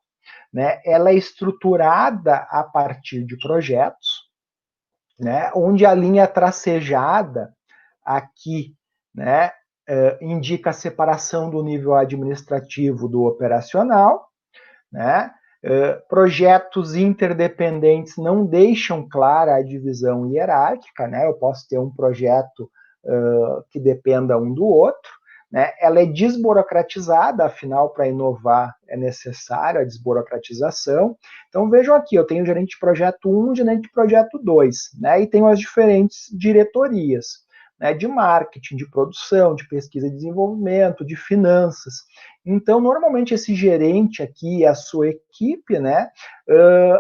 né, ela é estruturada a partir de projetos, né, onde a linha tracejada aqui, né, indica a separação do nível administrativo do operacional, né? Projetos interdependentes não deixam clara a divisão hierárquica, né? Eu posso ter um projeto que dependa um do outro, né? Ela é desburocratizada, afinal, para inovar é necessária a desburocratização. Então, vejam aqui, eu tenho gerente de projeto 1, gerente de projeto 2, né? E tenho as diferentes diretorias, né? De marketing, de produção, de pesquisa e desenvolvimento, de finanças. Então, normalmente, esse gerente aqui e a sua equipe, né,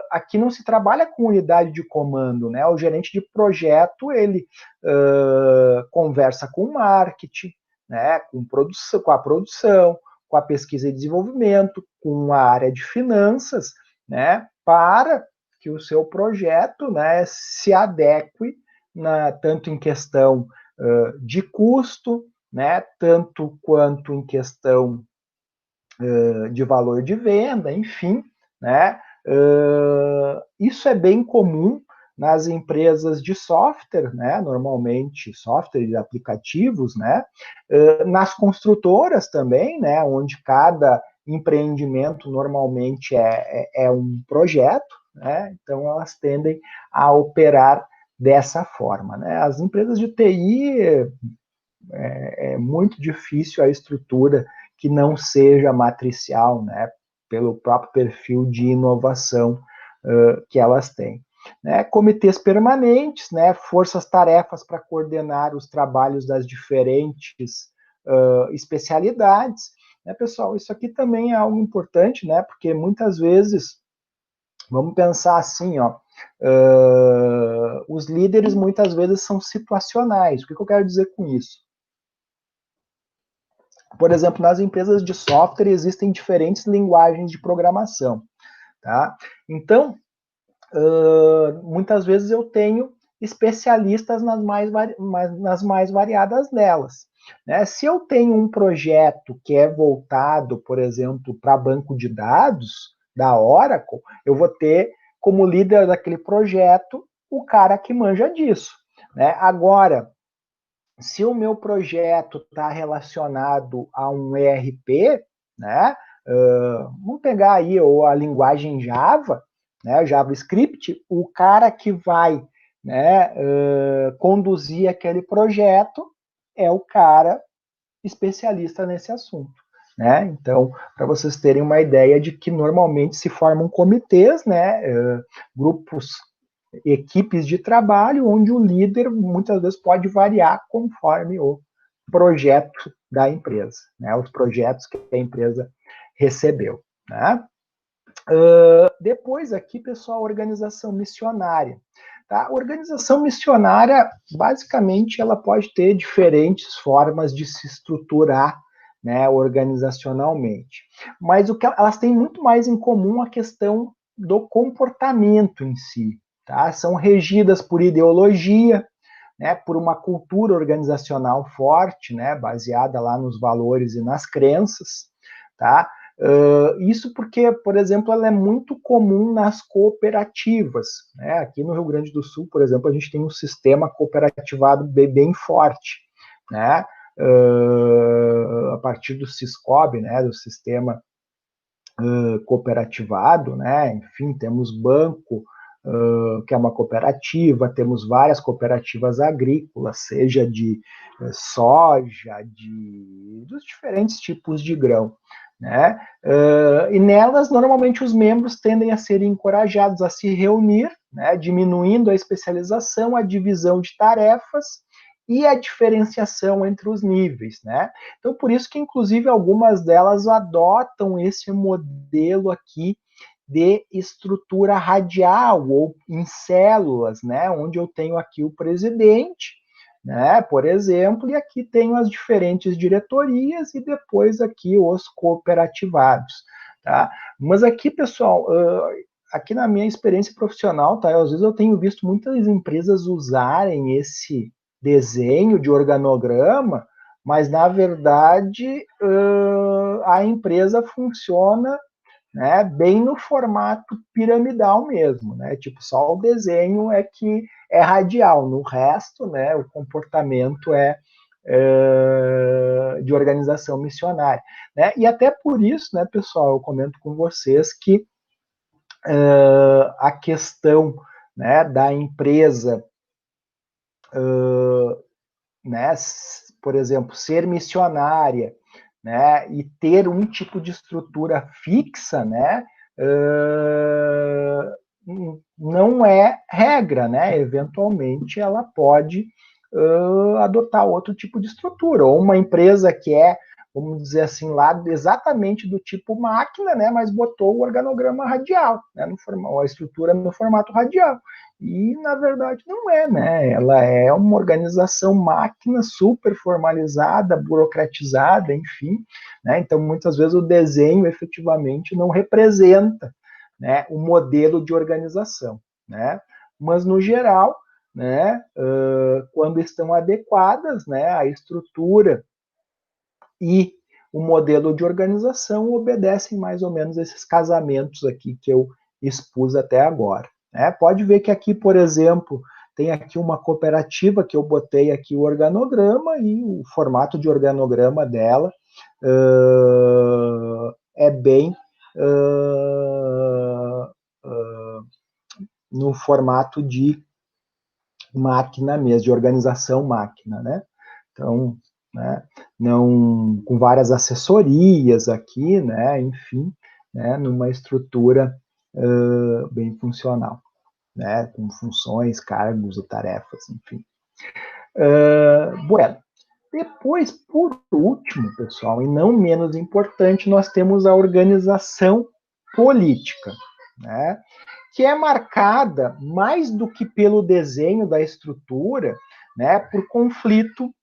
aqui não se trabalha com unidade de comando, né, o gerente de projeto, ele conversa com o marketing, né, com a produção, com a pesquisa e desenvolvimento, com a área de finanças, né, para que o seu projeto, né, se adeque, tanto em questão de custo, né, tanto quanto em questão de valor de venda, enfim, né? Isso é bem comum nas empresas de software, né? Normalmente software de aplicativos, né? Nas construtoras também, né? Onde cada empreendimento normalmente é um projeto, né? Então elas tendem a operar dessa forma, né? As empresas de TI é muito difícil a estrutura que não seja matricial, né, pelo próprio perfil de inovação que elas têm. Né, comitês permanentes, né, forças-tarefas para coordenar os trabalhos das diferentes especialidades. Né, pessoal, isso aqui também é algo importante, né, porque muitas vezes, vamos pensar assim, ó, os líderes muitas vezes são situacionais. O que eu quero dizer com isso? Por exemplo, nas empresas de software existem diferentes linguagens de programação, tá? Então, muitas vezes eu tenho especialistas nas mais variadas delas. né? Se eu tenho um projeto que é voltado, por exemplo, para banco de dados da Oracle, eu vou ter como líder daquele projeto o cara que manja disso, né? Agora, se o meu projeto está relacionado a um ERP, né? Vamos pegar aí a linguagem Java, né? JavaScript, o cara que vai, né, conduzir aquele projeto é o cara especialista nesse assunto, né? Então, para vocês terem uma ideia de que normalmente se formam comitês, né, grupos, equipes de trabalho, onde o líder muitas vezes pode variar conforme o projeto da empresa, né, os projetos que a empresa recebeu, né? Depois aqui, pessoal, organização missionária. Tá? A organização missionária, basicamente, ela pode ter diferentes formas de se estruturar, né, organizacionalmente. Mas o que elas têm muito mais em comum a questão do comportamento em si. Tá? São regidas por ideologia, né, por uma cultura organizacional forte, né, baseada lá nos valores e nas crenças. Tá? Isso porque, por exemplo, ela é muito comum nas cooperativas, né? Aqui no Rio Grande do Sul, por exemplo, a gente tem um sistema cooperativado bem forte, né? A partir do Siscob, né? Do sistema cooperativado, né? Enfim, temos banco, que é uma cooperativa, temos várias cooperativas agrícolas, seja de soja, dos diferentes tipos de grão, né? E nelas, normalmente, os membros tendem a ser encorajados a se reunir, né? Diminuindo a especialização, a divisão de tarefas e a diferenciação entre os níveis, né? Então, por isso que, inclusive, algumas delas adotam esse modelo aqui de estrutura radial ou em células, né? Onde eu tenho aqui o presidente, né? Por exemplo, e aqui tenho as diferentes diretorias e depois aqui os cooperativados, tá? Mas aqui, pessoal, aqui na minha experiência profissional, tá? Às vezes eu tenho visto muitas empresas usarem esse desenho de organograma, mas na verdade a empresa funciona, né, bem no formato piramidal mesmo, né? Tipo, só o desenho é que é radial, no resto, né, o comportamento é de organização missionária, né? E até por isso, né, pessoal, eu comento com vocês que a questão, né, da empresa, né, por exemplo, ser missionária, né, e ter um tipo de estrutura fixa, né, não é regra, né? Eventualmente ela pode adotar outro tipo de estrutura, ou uma empresa que é, vamos dizer assim, lá exatamente do tipo máquina, né, mas botou o organograma radial, né, a estrutura no formato radial. E, na verdade, não é, né? Ela é uma organização máquina super formalizada, burocratizada, enfim, né? Então, muitas vezes, o desenho efetivamente não representa, né, o modelo de organização, né? Mas, no geral, né, quando estão adequadas, né, a estrutura e o modelo de organização obedecem mais ou menos esses casamentos aqui que eu expus até agora. Né? Pode ver que aqui, por exemplo, tem aqui uma cooperativa que eu botei aqui o organograma e o formato de organograma dela é bem no formato de máquina mesmo, de organização máquina, né? Então, né, não, com várias assessorias aqui, né, enfim, né, numa estrutura bem funcional, né, com funções, cargos e tarefas, enfim. Bueno, depois, por último, pessoal, e não menos importante, nós temos a organização política, né, que é marcada mais do que pelo desenho da estrutura, né, por conflito,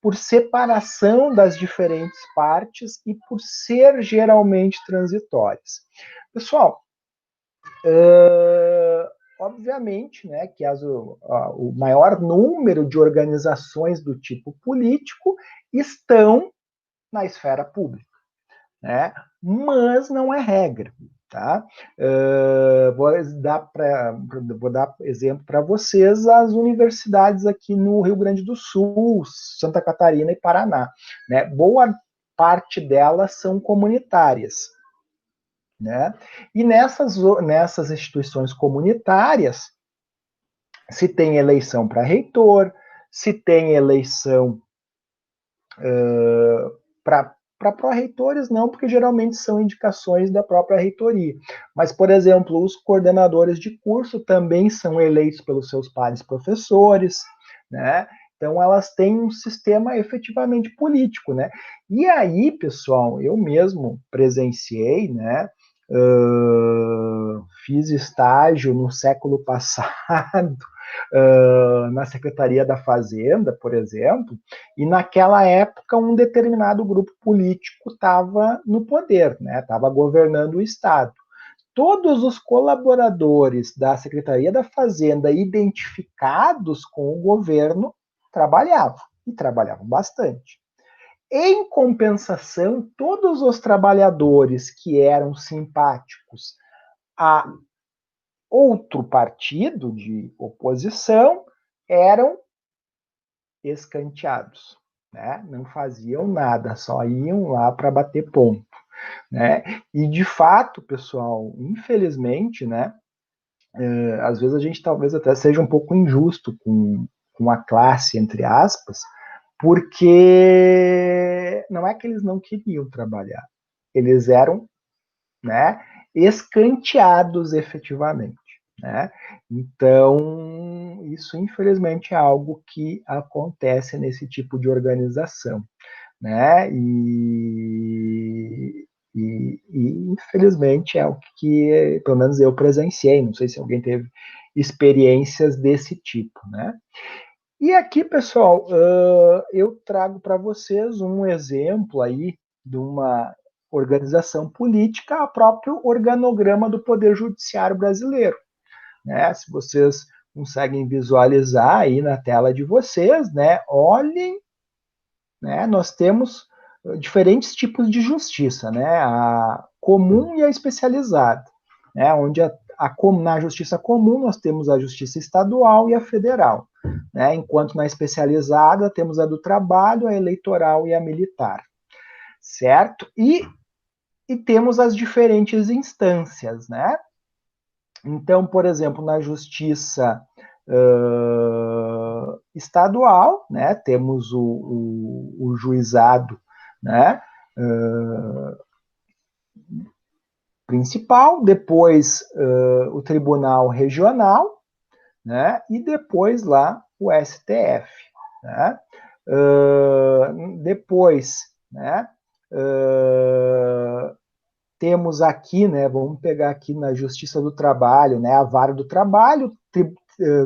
por separação das diferentes partes e por ser geralmente transitórias. Pessoal, obviamente, né, que o maior número de organizações do tipo político estão na esfera pública, né? Mas não é regra, tá? Vou dar exemplo para vocês as universidades aqui no Rio Grande do Sul, Santa Catarina e Paraná, né? Boa parte delas são comunitárias, né? E nessas instituições comunitárias se tem eleição para reitor, se tem eleição para pró-reitores, não, porque geralmente são indicações da própria reitoria. Mas, por exemplo, os coordenadores de curso também são eleitos pelos seus pares professores, né? Então, elas têm um sistema efetivamente político, né? E aí, pessoal, eu mesmo presenciei, né? Fiz estágio no século passado na Secretaria da Fazenda, por exemplo, e naquela época um determinado grupo político estava no poder, né? Estava governando o Estado. Todos os colaboradores da Secretaria da Fazenda identificados com o governo trabalhavam, e trabalhavam bastante. Em compensação, todos os trabalhadores que eram simpáticos a outro partido de oposição eram escanteados, né? Não faziam nada, só iam lá para bater ponto, né? E de fato, pessoal, infelizmente, né? Às vezes a gente talvez até seja um pouco injusto com a classe, entre aspas, porque não é que eles não queriam trabalhar, eles eram, né, escanteados efetivamente, né? Então, isso infelizmente é algo que acontece nesse tipo de organização, né? E infelizmente é o que, pelo menos eu presenciei, não sei se alguém teve experiências desse tipo, né? E aqui, pessoal, eu trago para vocês um exemplo aí de uma organização política, o próprio organograma do Poder Judiciário brasileiro, né? Se vocês conseguem visualizar aí na tela de vocês, né? Olhem, né? Nós temos diferentes tipos de justiça, né? A comum e a especializada, né? Onde na justiça comum nós temos a justiça estadual e a federal, né? Enquanto na especializada temos a do trabalho, a eleitoral e a militar, certo? E temos as diferentes instâncias, né? Então, por exemplo, na justiça estadual, né, temos o juizado, né, principal, depois o tribunal regional, né, e depois lá o STF, né, depois, né, temos aqui, né, vamos pegar aqui na Justiça do Trabalho, né, a Vara do Trabalho,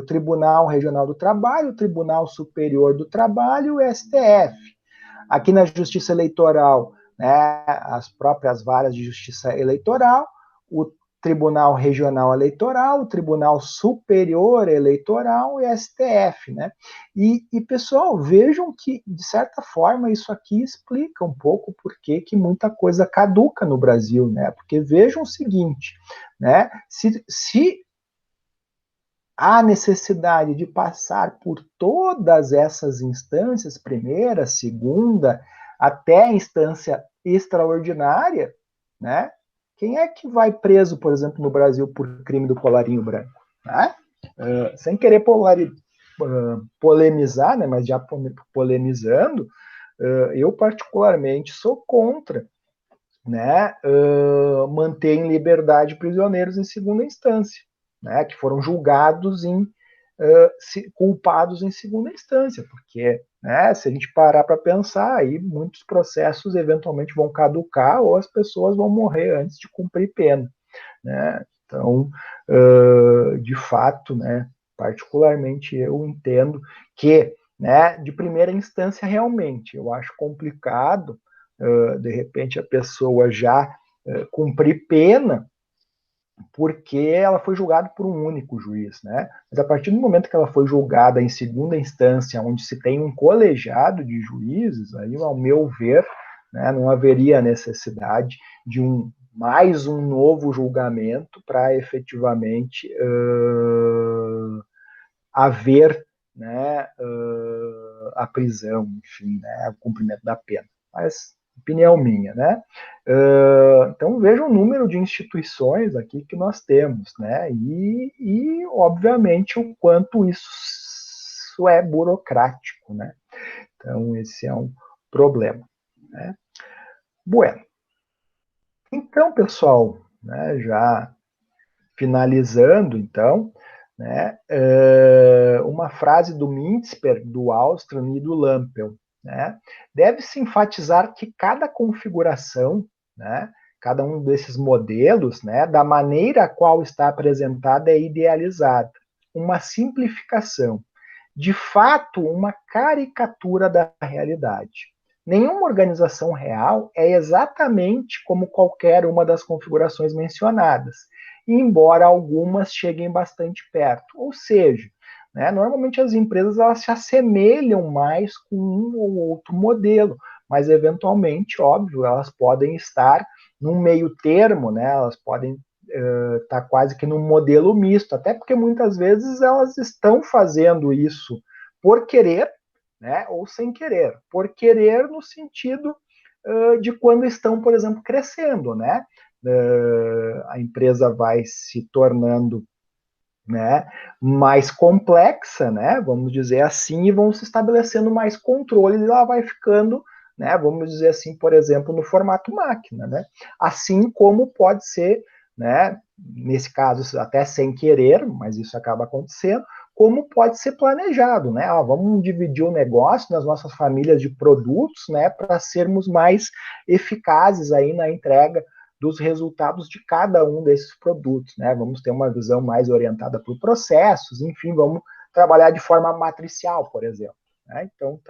Tribunal Regional do Trabalho, Tribunal Superior do Trabalho, o STF. Aqui na Justiça Eleitoral, né, as próprias varas de justiça eleitoral, o Tribunal Regional Eleitoral, o Tribunal Superior Eleitoral e STF, né? E, pessoal, vejam que, de certa forma, isso aqui explica um pouco por que muita coisa caduca no Brasil, né? Porque vejam o seguinte, né? Se há necessidade de passar por todas essas instâncias, primeira, segunda, até a instância extraordinária, né? Quem é que vai preso, por exemplo, no Brasil por crime do colarinho branco? Né? Sem querer polemizar, né? Mas já polemizando, eu particularmente sou contra, né? Manter em liberdade prisioneiros em segunda instância, né, que foram julgados culpados em segunda instância, porque, né, se a gente parar para pensar, aí muitos processos eventualmente vão caducar ou as pessoas vão morrer antes de cumprir pena, né? Então, de fato, né, particularmente eu entendo que, né, de primeira instância realmente, eu acho complicado, de repente a pessoa já cumprir pena, porque ela foi julgada por um único juiz, né? Mas a partir do momento que ela foi julgada em segunda instância, onde se tem um colegiado de juízes, aí, ao meu ver, né, não haveria necessidade de mais um novo julgamento para efetivamente haver, né, a prisão, enfim, né, o cumprimento da pena. Mas opinião minha, né? Então veja o número de instituições aqui que nós temos, né? E obviamente o quanto isso é burocrático, né? Então esse é um problema, né? Bueno, então pessoal, né? Já finalizando, então, né? Uma frase do Mintzper, do Austran e do Lampel. Né? Deve-se enfatizar que cada configuração, né, cada um desses modelos, né, da maneira a qual está apresentada é idealizada, uma simplificação, de fato, uma caricatura da realidade. Nenhuma organização real é exatamente como qualquer uma das configurações mencionadas, embora algumas cheguem bastante perto. Ou seja, né, normalmente as empresas elas se assemelham mais com um ou outro modelo, mas eventualmente, óbvio, elas podem estar num meio termo, né, elas podem estar quase que num modelo misto, até porque muitas vezes elas estão fazendo isso por querer, né, ou sem querer. Por querer no sentido de quando estão, por exemplo, crescendo, né? A empresa vai se tornando, né, mais complexa, né, vamos dizer assim, e vão se estabelecendo mais controles, e ela vai ficando, né, vamos dizer assim, por exemplo, no formato máquina, né, assim como pode ser, né, nesse caso até sem querer, mas isso acaba acontecendo, como pode ser planejado, né, vamos dividir o negócio nas nossas famílias de produtos, né, para sermos mais eficazes aí na entrega dos resultados de cada um desses produtos, né? Vamos ter uma visão mais orientada por processos, enfim, vamos trabalhar de forma matricial, por exemplo. Né? Então,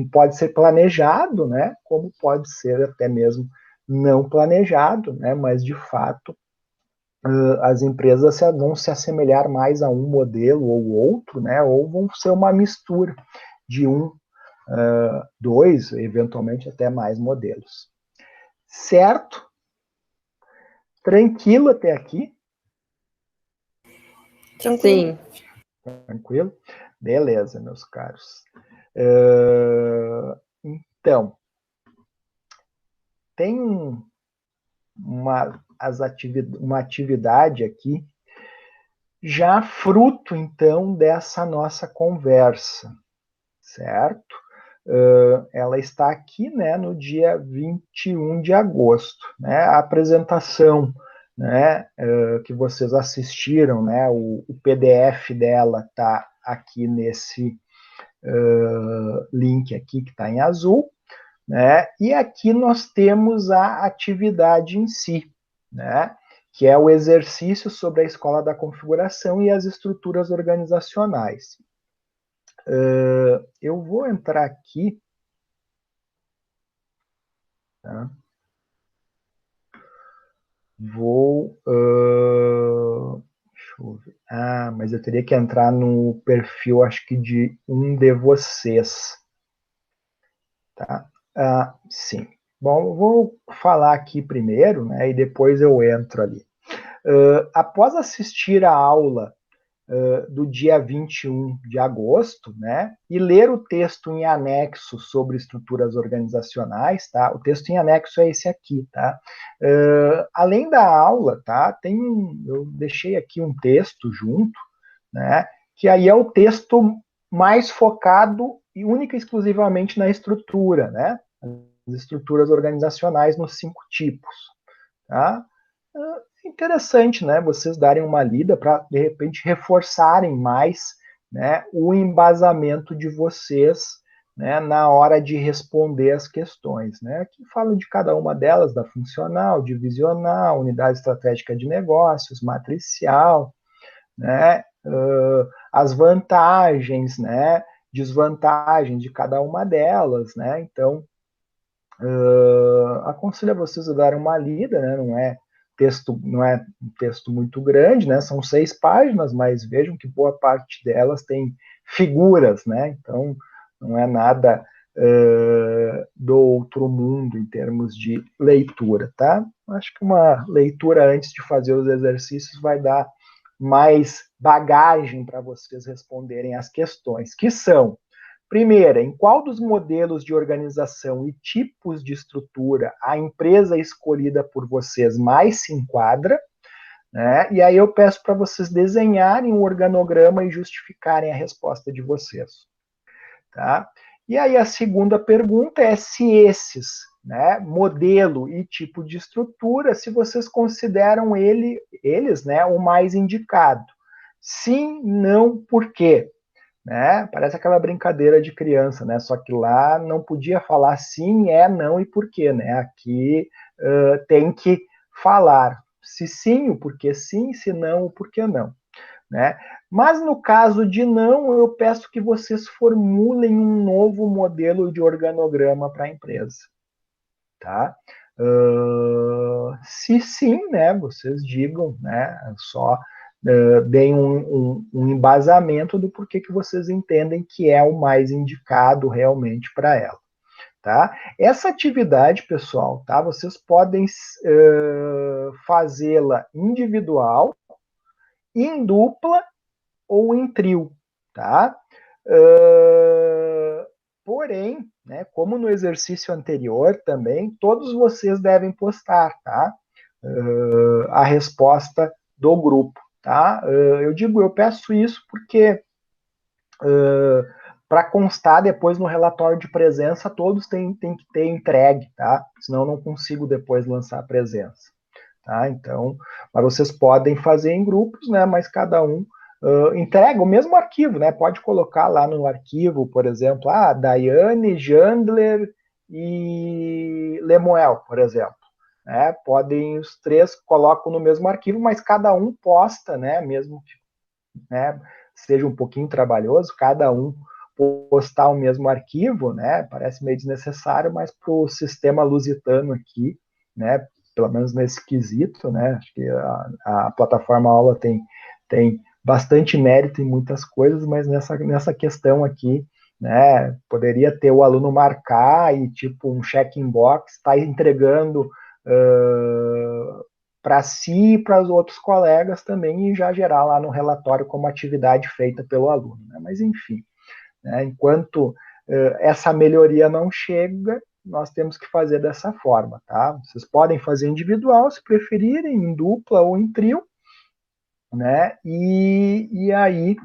pode ser planejado, né? Como pode ser até mesmo não planejado, né? Mas, de fato, as empresas vão se assemelhar mais a um modelo ou outro, né? Ou vão ser uma mistura de dois, eventualmente até mais modelos. Certo? Tranquilo até aqui? Sim. Tranquilo? Beleza, meus caros. Então, tem uma atividade aqui, já fruto, então, dessa nossa conversa, certo? Ela está aqui, né, no dia 21 de agosto, né, a apresentação, né, que vocês assistiram, né, o PDF dela está aqui nesse link aqui que está em azul, né, e aqui nós temos a atividade em si, né, que é o exercício sobre a escola da configuração e as estruturas organizacionais. Eu vou entrar aqui, tá? Deixa eu ver. Mas eu teria que entrar no perfil, acho que de um de vocês. Tá? Sim. Bom, vou falar aqui primeiro, né, e depois eu entro ali. Após assistir a aula do dia 21 de agosto, né, e ler o texto em anexo sobre estruturas organizacionais, tá? O texto em anexo é esse aqui, tá? Além da aula, tá? Eu deixei aqui um texto junto, né, que aí é o texto mais focado e única e exclusivamente na estrutura, né? As estruturas organizacionais nos 5 tipos, tá? Interessante, né, vocês darem uma lida para, de repente, reforçarem mais, né, o embasamento de vocês, né, na hora de responder as questões, né, aqui falo de cada uma delas, da funcional, divisional, unidade estratégica de negócios, matricial, né, as vantagens, né, desvantagens de cada uma delas, né, então, aconselho a vocês a darem uma lida, né, não é texto não é um texto muito grande, né? São 6 páginas, mas vejam que boa parte delas tem figuras, né? Então, não é nada do outro mundo em termos de leitura, tá? Acho que uma leitura antes de fazer os exercícios vai dar mais bagagem para vocês responderem as questões, que são: primeira, em qual dos modelos de organização e tipos de estrutura a empresa escolhida por vocês mais se enquadra, né? E aí eu peço para vocês desenharem um organograma e justificarem a resposta de vocês, tá? E aí a segunda pergunta é se esses, né, modelo e tipo de estrutura, se vocês consideram eles, né, o mais indicado. Sim, não, por quê? Né? Parece aquela brincadeira de criança, né? Só que lá não podia falar sim, não e por quê, né? Aqui tem que falar se sim, o porquê sim, se não, o porquê não, né? Mas no caso de não, eu peço que vocês formulem um novo modelo de organograma para a empresa, tá? Se sim, né? Vocês digam, né? Só deem um embasamento do porquê que vocês entendem que é o mais indicado realmente para ela, tá? Essa atividade, pessoal, tá? Vocês podem fazê-la individual, em dupla ou em trio, tá? Porém, né, como no exercício anterior também, todos vocês devem postar, tá? A resposta do grupo, tá? Eu peço isso porque para constar depois no relatório de presença, todos têm que ter entregue, tá? Senão eu não consigo depois lançar a presença, tá? Então, mas vocês podem fazer em grupos, né? Mas cada um entrega o mesmo arquivo, né? Pode colocar lá no arquivo, por exemplo, Daiane, Jandler e Lemuel, por exemplo. Né? Podem, os 3 colocam no mesmo arquivo, mas cada um posta, né? Mesmo que, né, seja um pouquinho trabalhoso, cada um postar o mesmo arquivo, né? Parece meio desnecessário, mas para o sistema lusitano aqui, né? Pelo menos nesse quesito, né? Acho que a plataforma aula tem bastante mérito em muitas coisas, mas nessa questão aqui, né, poderia ter o aluno marcar e tipo um check-in box, está entregando para si e para os outros colegas também e já gerar lá no relatório como atividade feita pelo aluno, né? Mas enfim, né, enquanto essa melhoria não chega, nós temos que fazer dessa forma, tá? Vocês podem fazer individual, se preferirem, em dupla ou em trio, né? E aí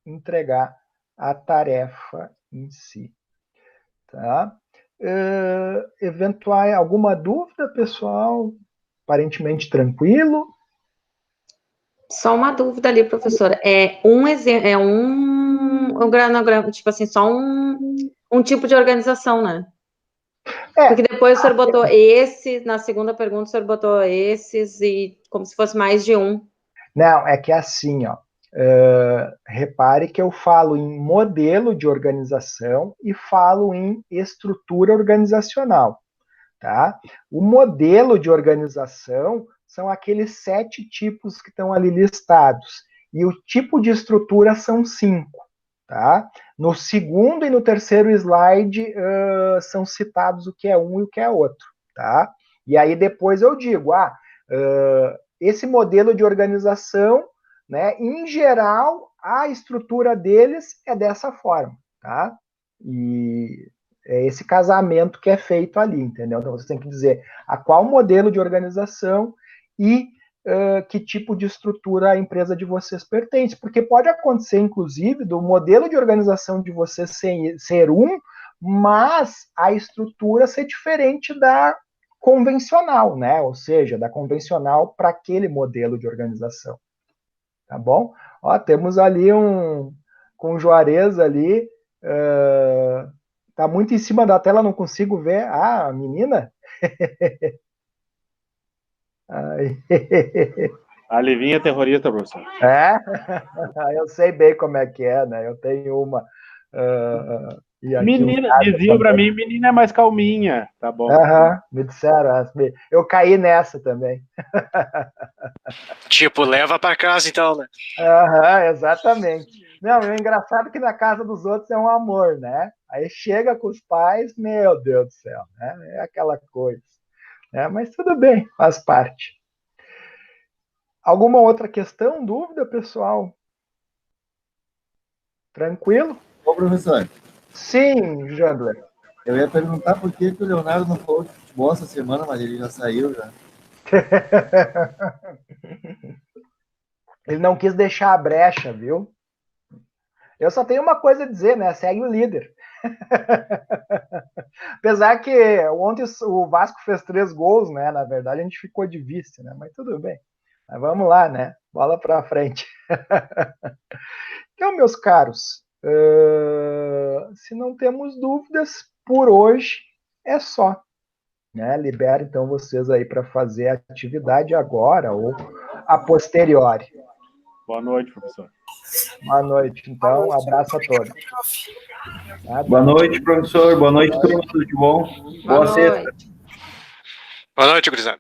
entregar a tarefa em si, tá? Eventual alguma dúvida, pessoal? Aparentemente tranquilo. Só uma dúvida ali, professora. Um granograma, tipo assim, só um tipo de organização, né? Porque depois o senhor botou esse, na segunda pergunta o senhor botou esses, e como se fosse mais de um. Não, é que é assim, ó. Repare que eu falo em modelo de organização e falo em estrutura organizacional, tá? O modelo de organização são aqueles 7 tipos que estão ali listados, e o tipo de estrutura são 5, tá? No segundo e no terceiro slide são citados o que é um e o que é outro, tá? E aí depois eu digo, esse modelo de organização, né, em geral, a estrutura deles é dessa forma, tá? E é esse casamento que é feito ali, entendeu? Então, você tem que dizer a qual modelo de organização e que tipo de estrutura a empresa de vocês pertence, porque pode acontecer, inclusive, do modelo de organização de vocês ser um, mas a estrutura ser diferente da convencional, né? Ou seja, da convencional para aquele modelo de organização. Tá bom? Ó, temos ali com o Juarez ali, tá muito em cima da tela, não consigo ver. A menina? A Livinha é terrorista, professor. Eu sei bem como é que é, né? Eu tenho uma Menina, diziam pra mim, menina é mais calminha. Tá bom. Me disseram. Eu caí nessa também. Tipo, leva pra casa então, né? Exatamente. Não, é engraçado que na casa dos outros é um amor, né? Aí chega com os pais, meu Deus do céu, né? É aquela coisa. Mas tudo bem, faz parte. Alguma outra questão, dúvida, pessoal? Tranquilo? Ô, professor. Sim, Jandler. Eu ia perguntar por que o Leonardo não falou de futebol essa semana, mas ele já saiu, já. Ele não quis deixar a brecha, viu? Eu só tenho uma coisa a dizer, né? Segue o líder. Apesar que ontem o Vasco fez 3 gols, né? Na verdade, a gente ficou de vice, né? Mas tudo bem. Mas vamos lá, né? Bola para frente. Então, meus caros, se não temos dúvidas, por hoje é só. Né? Libero, então, vocês aí para fazer a atividade agora ou a posteriori. Boa noite, professor. Boa noite, então. Abraço a todos. Boa noite, professor. Boa noite, turma. Tudo de bom? Boa sexta. Boa noite, gurizada.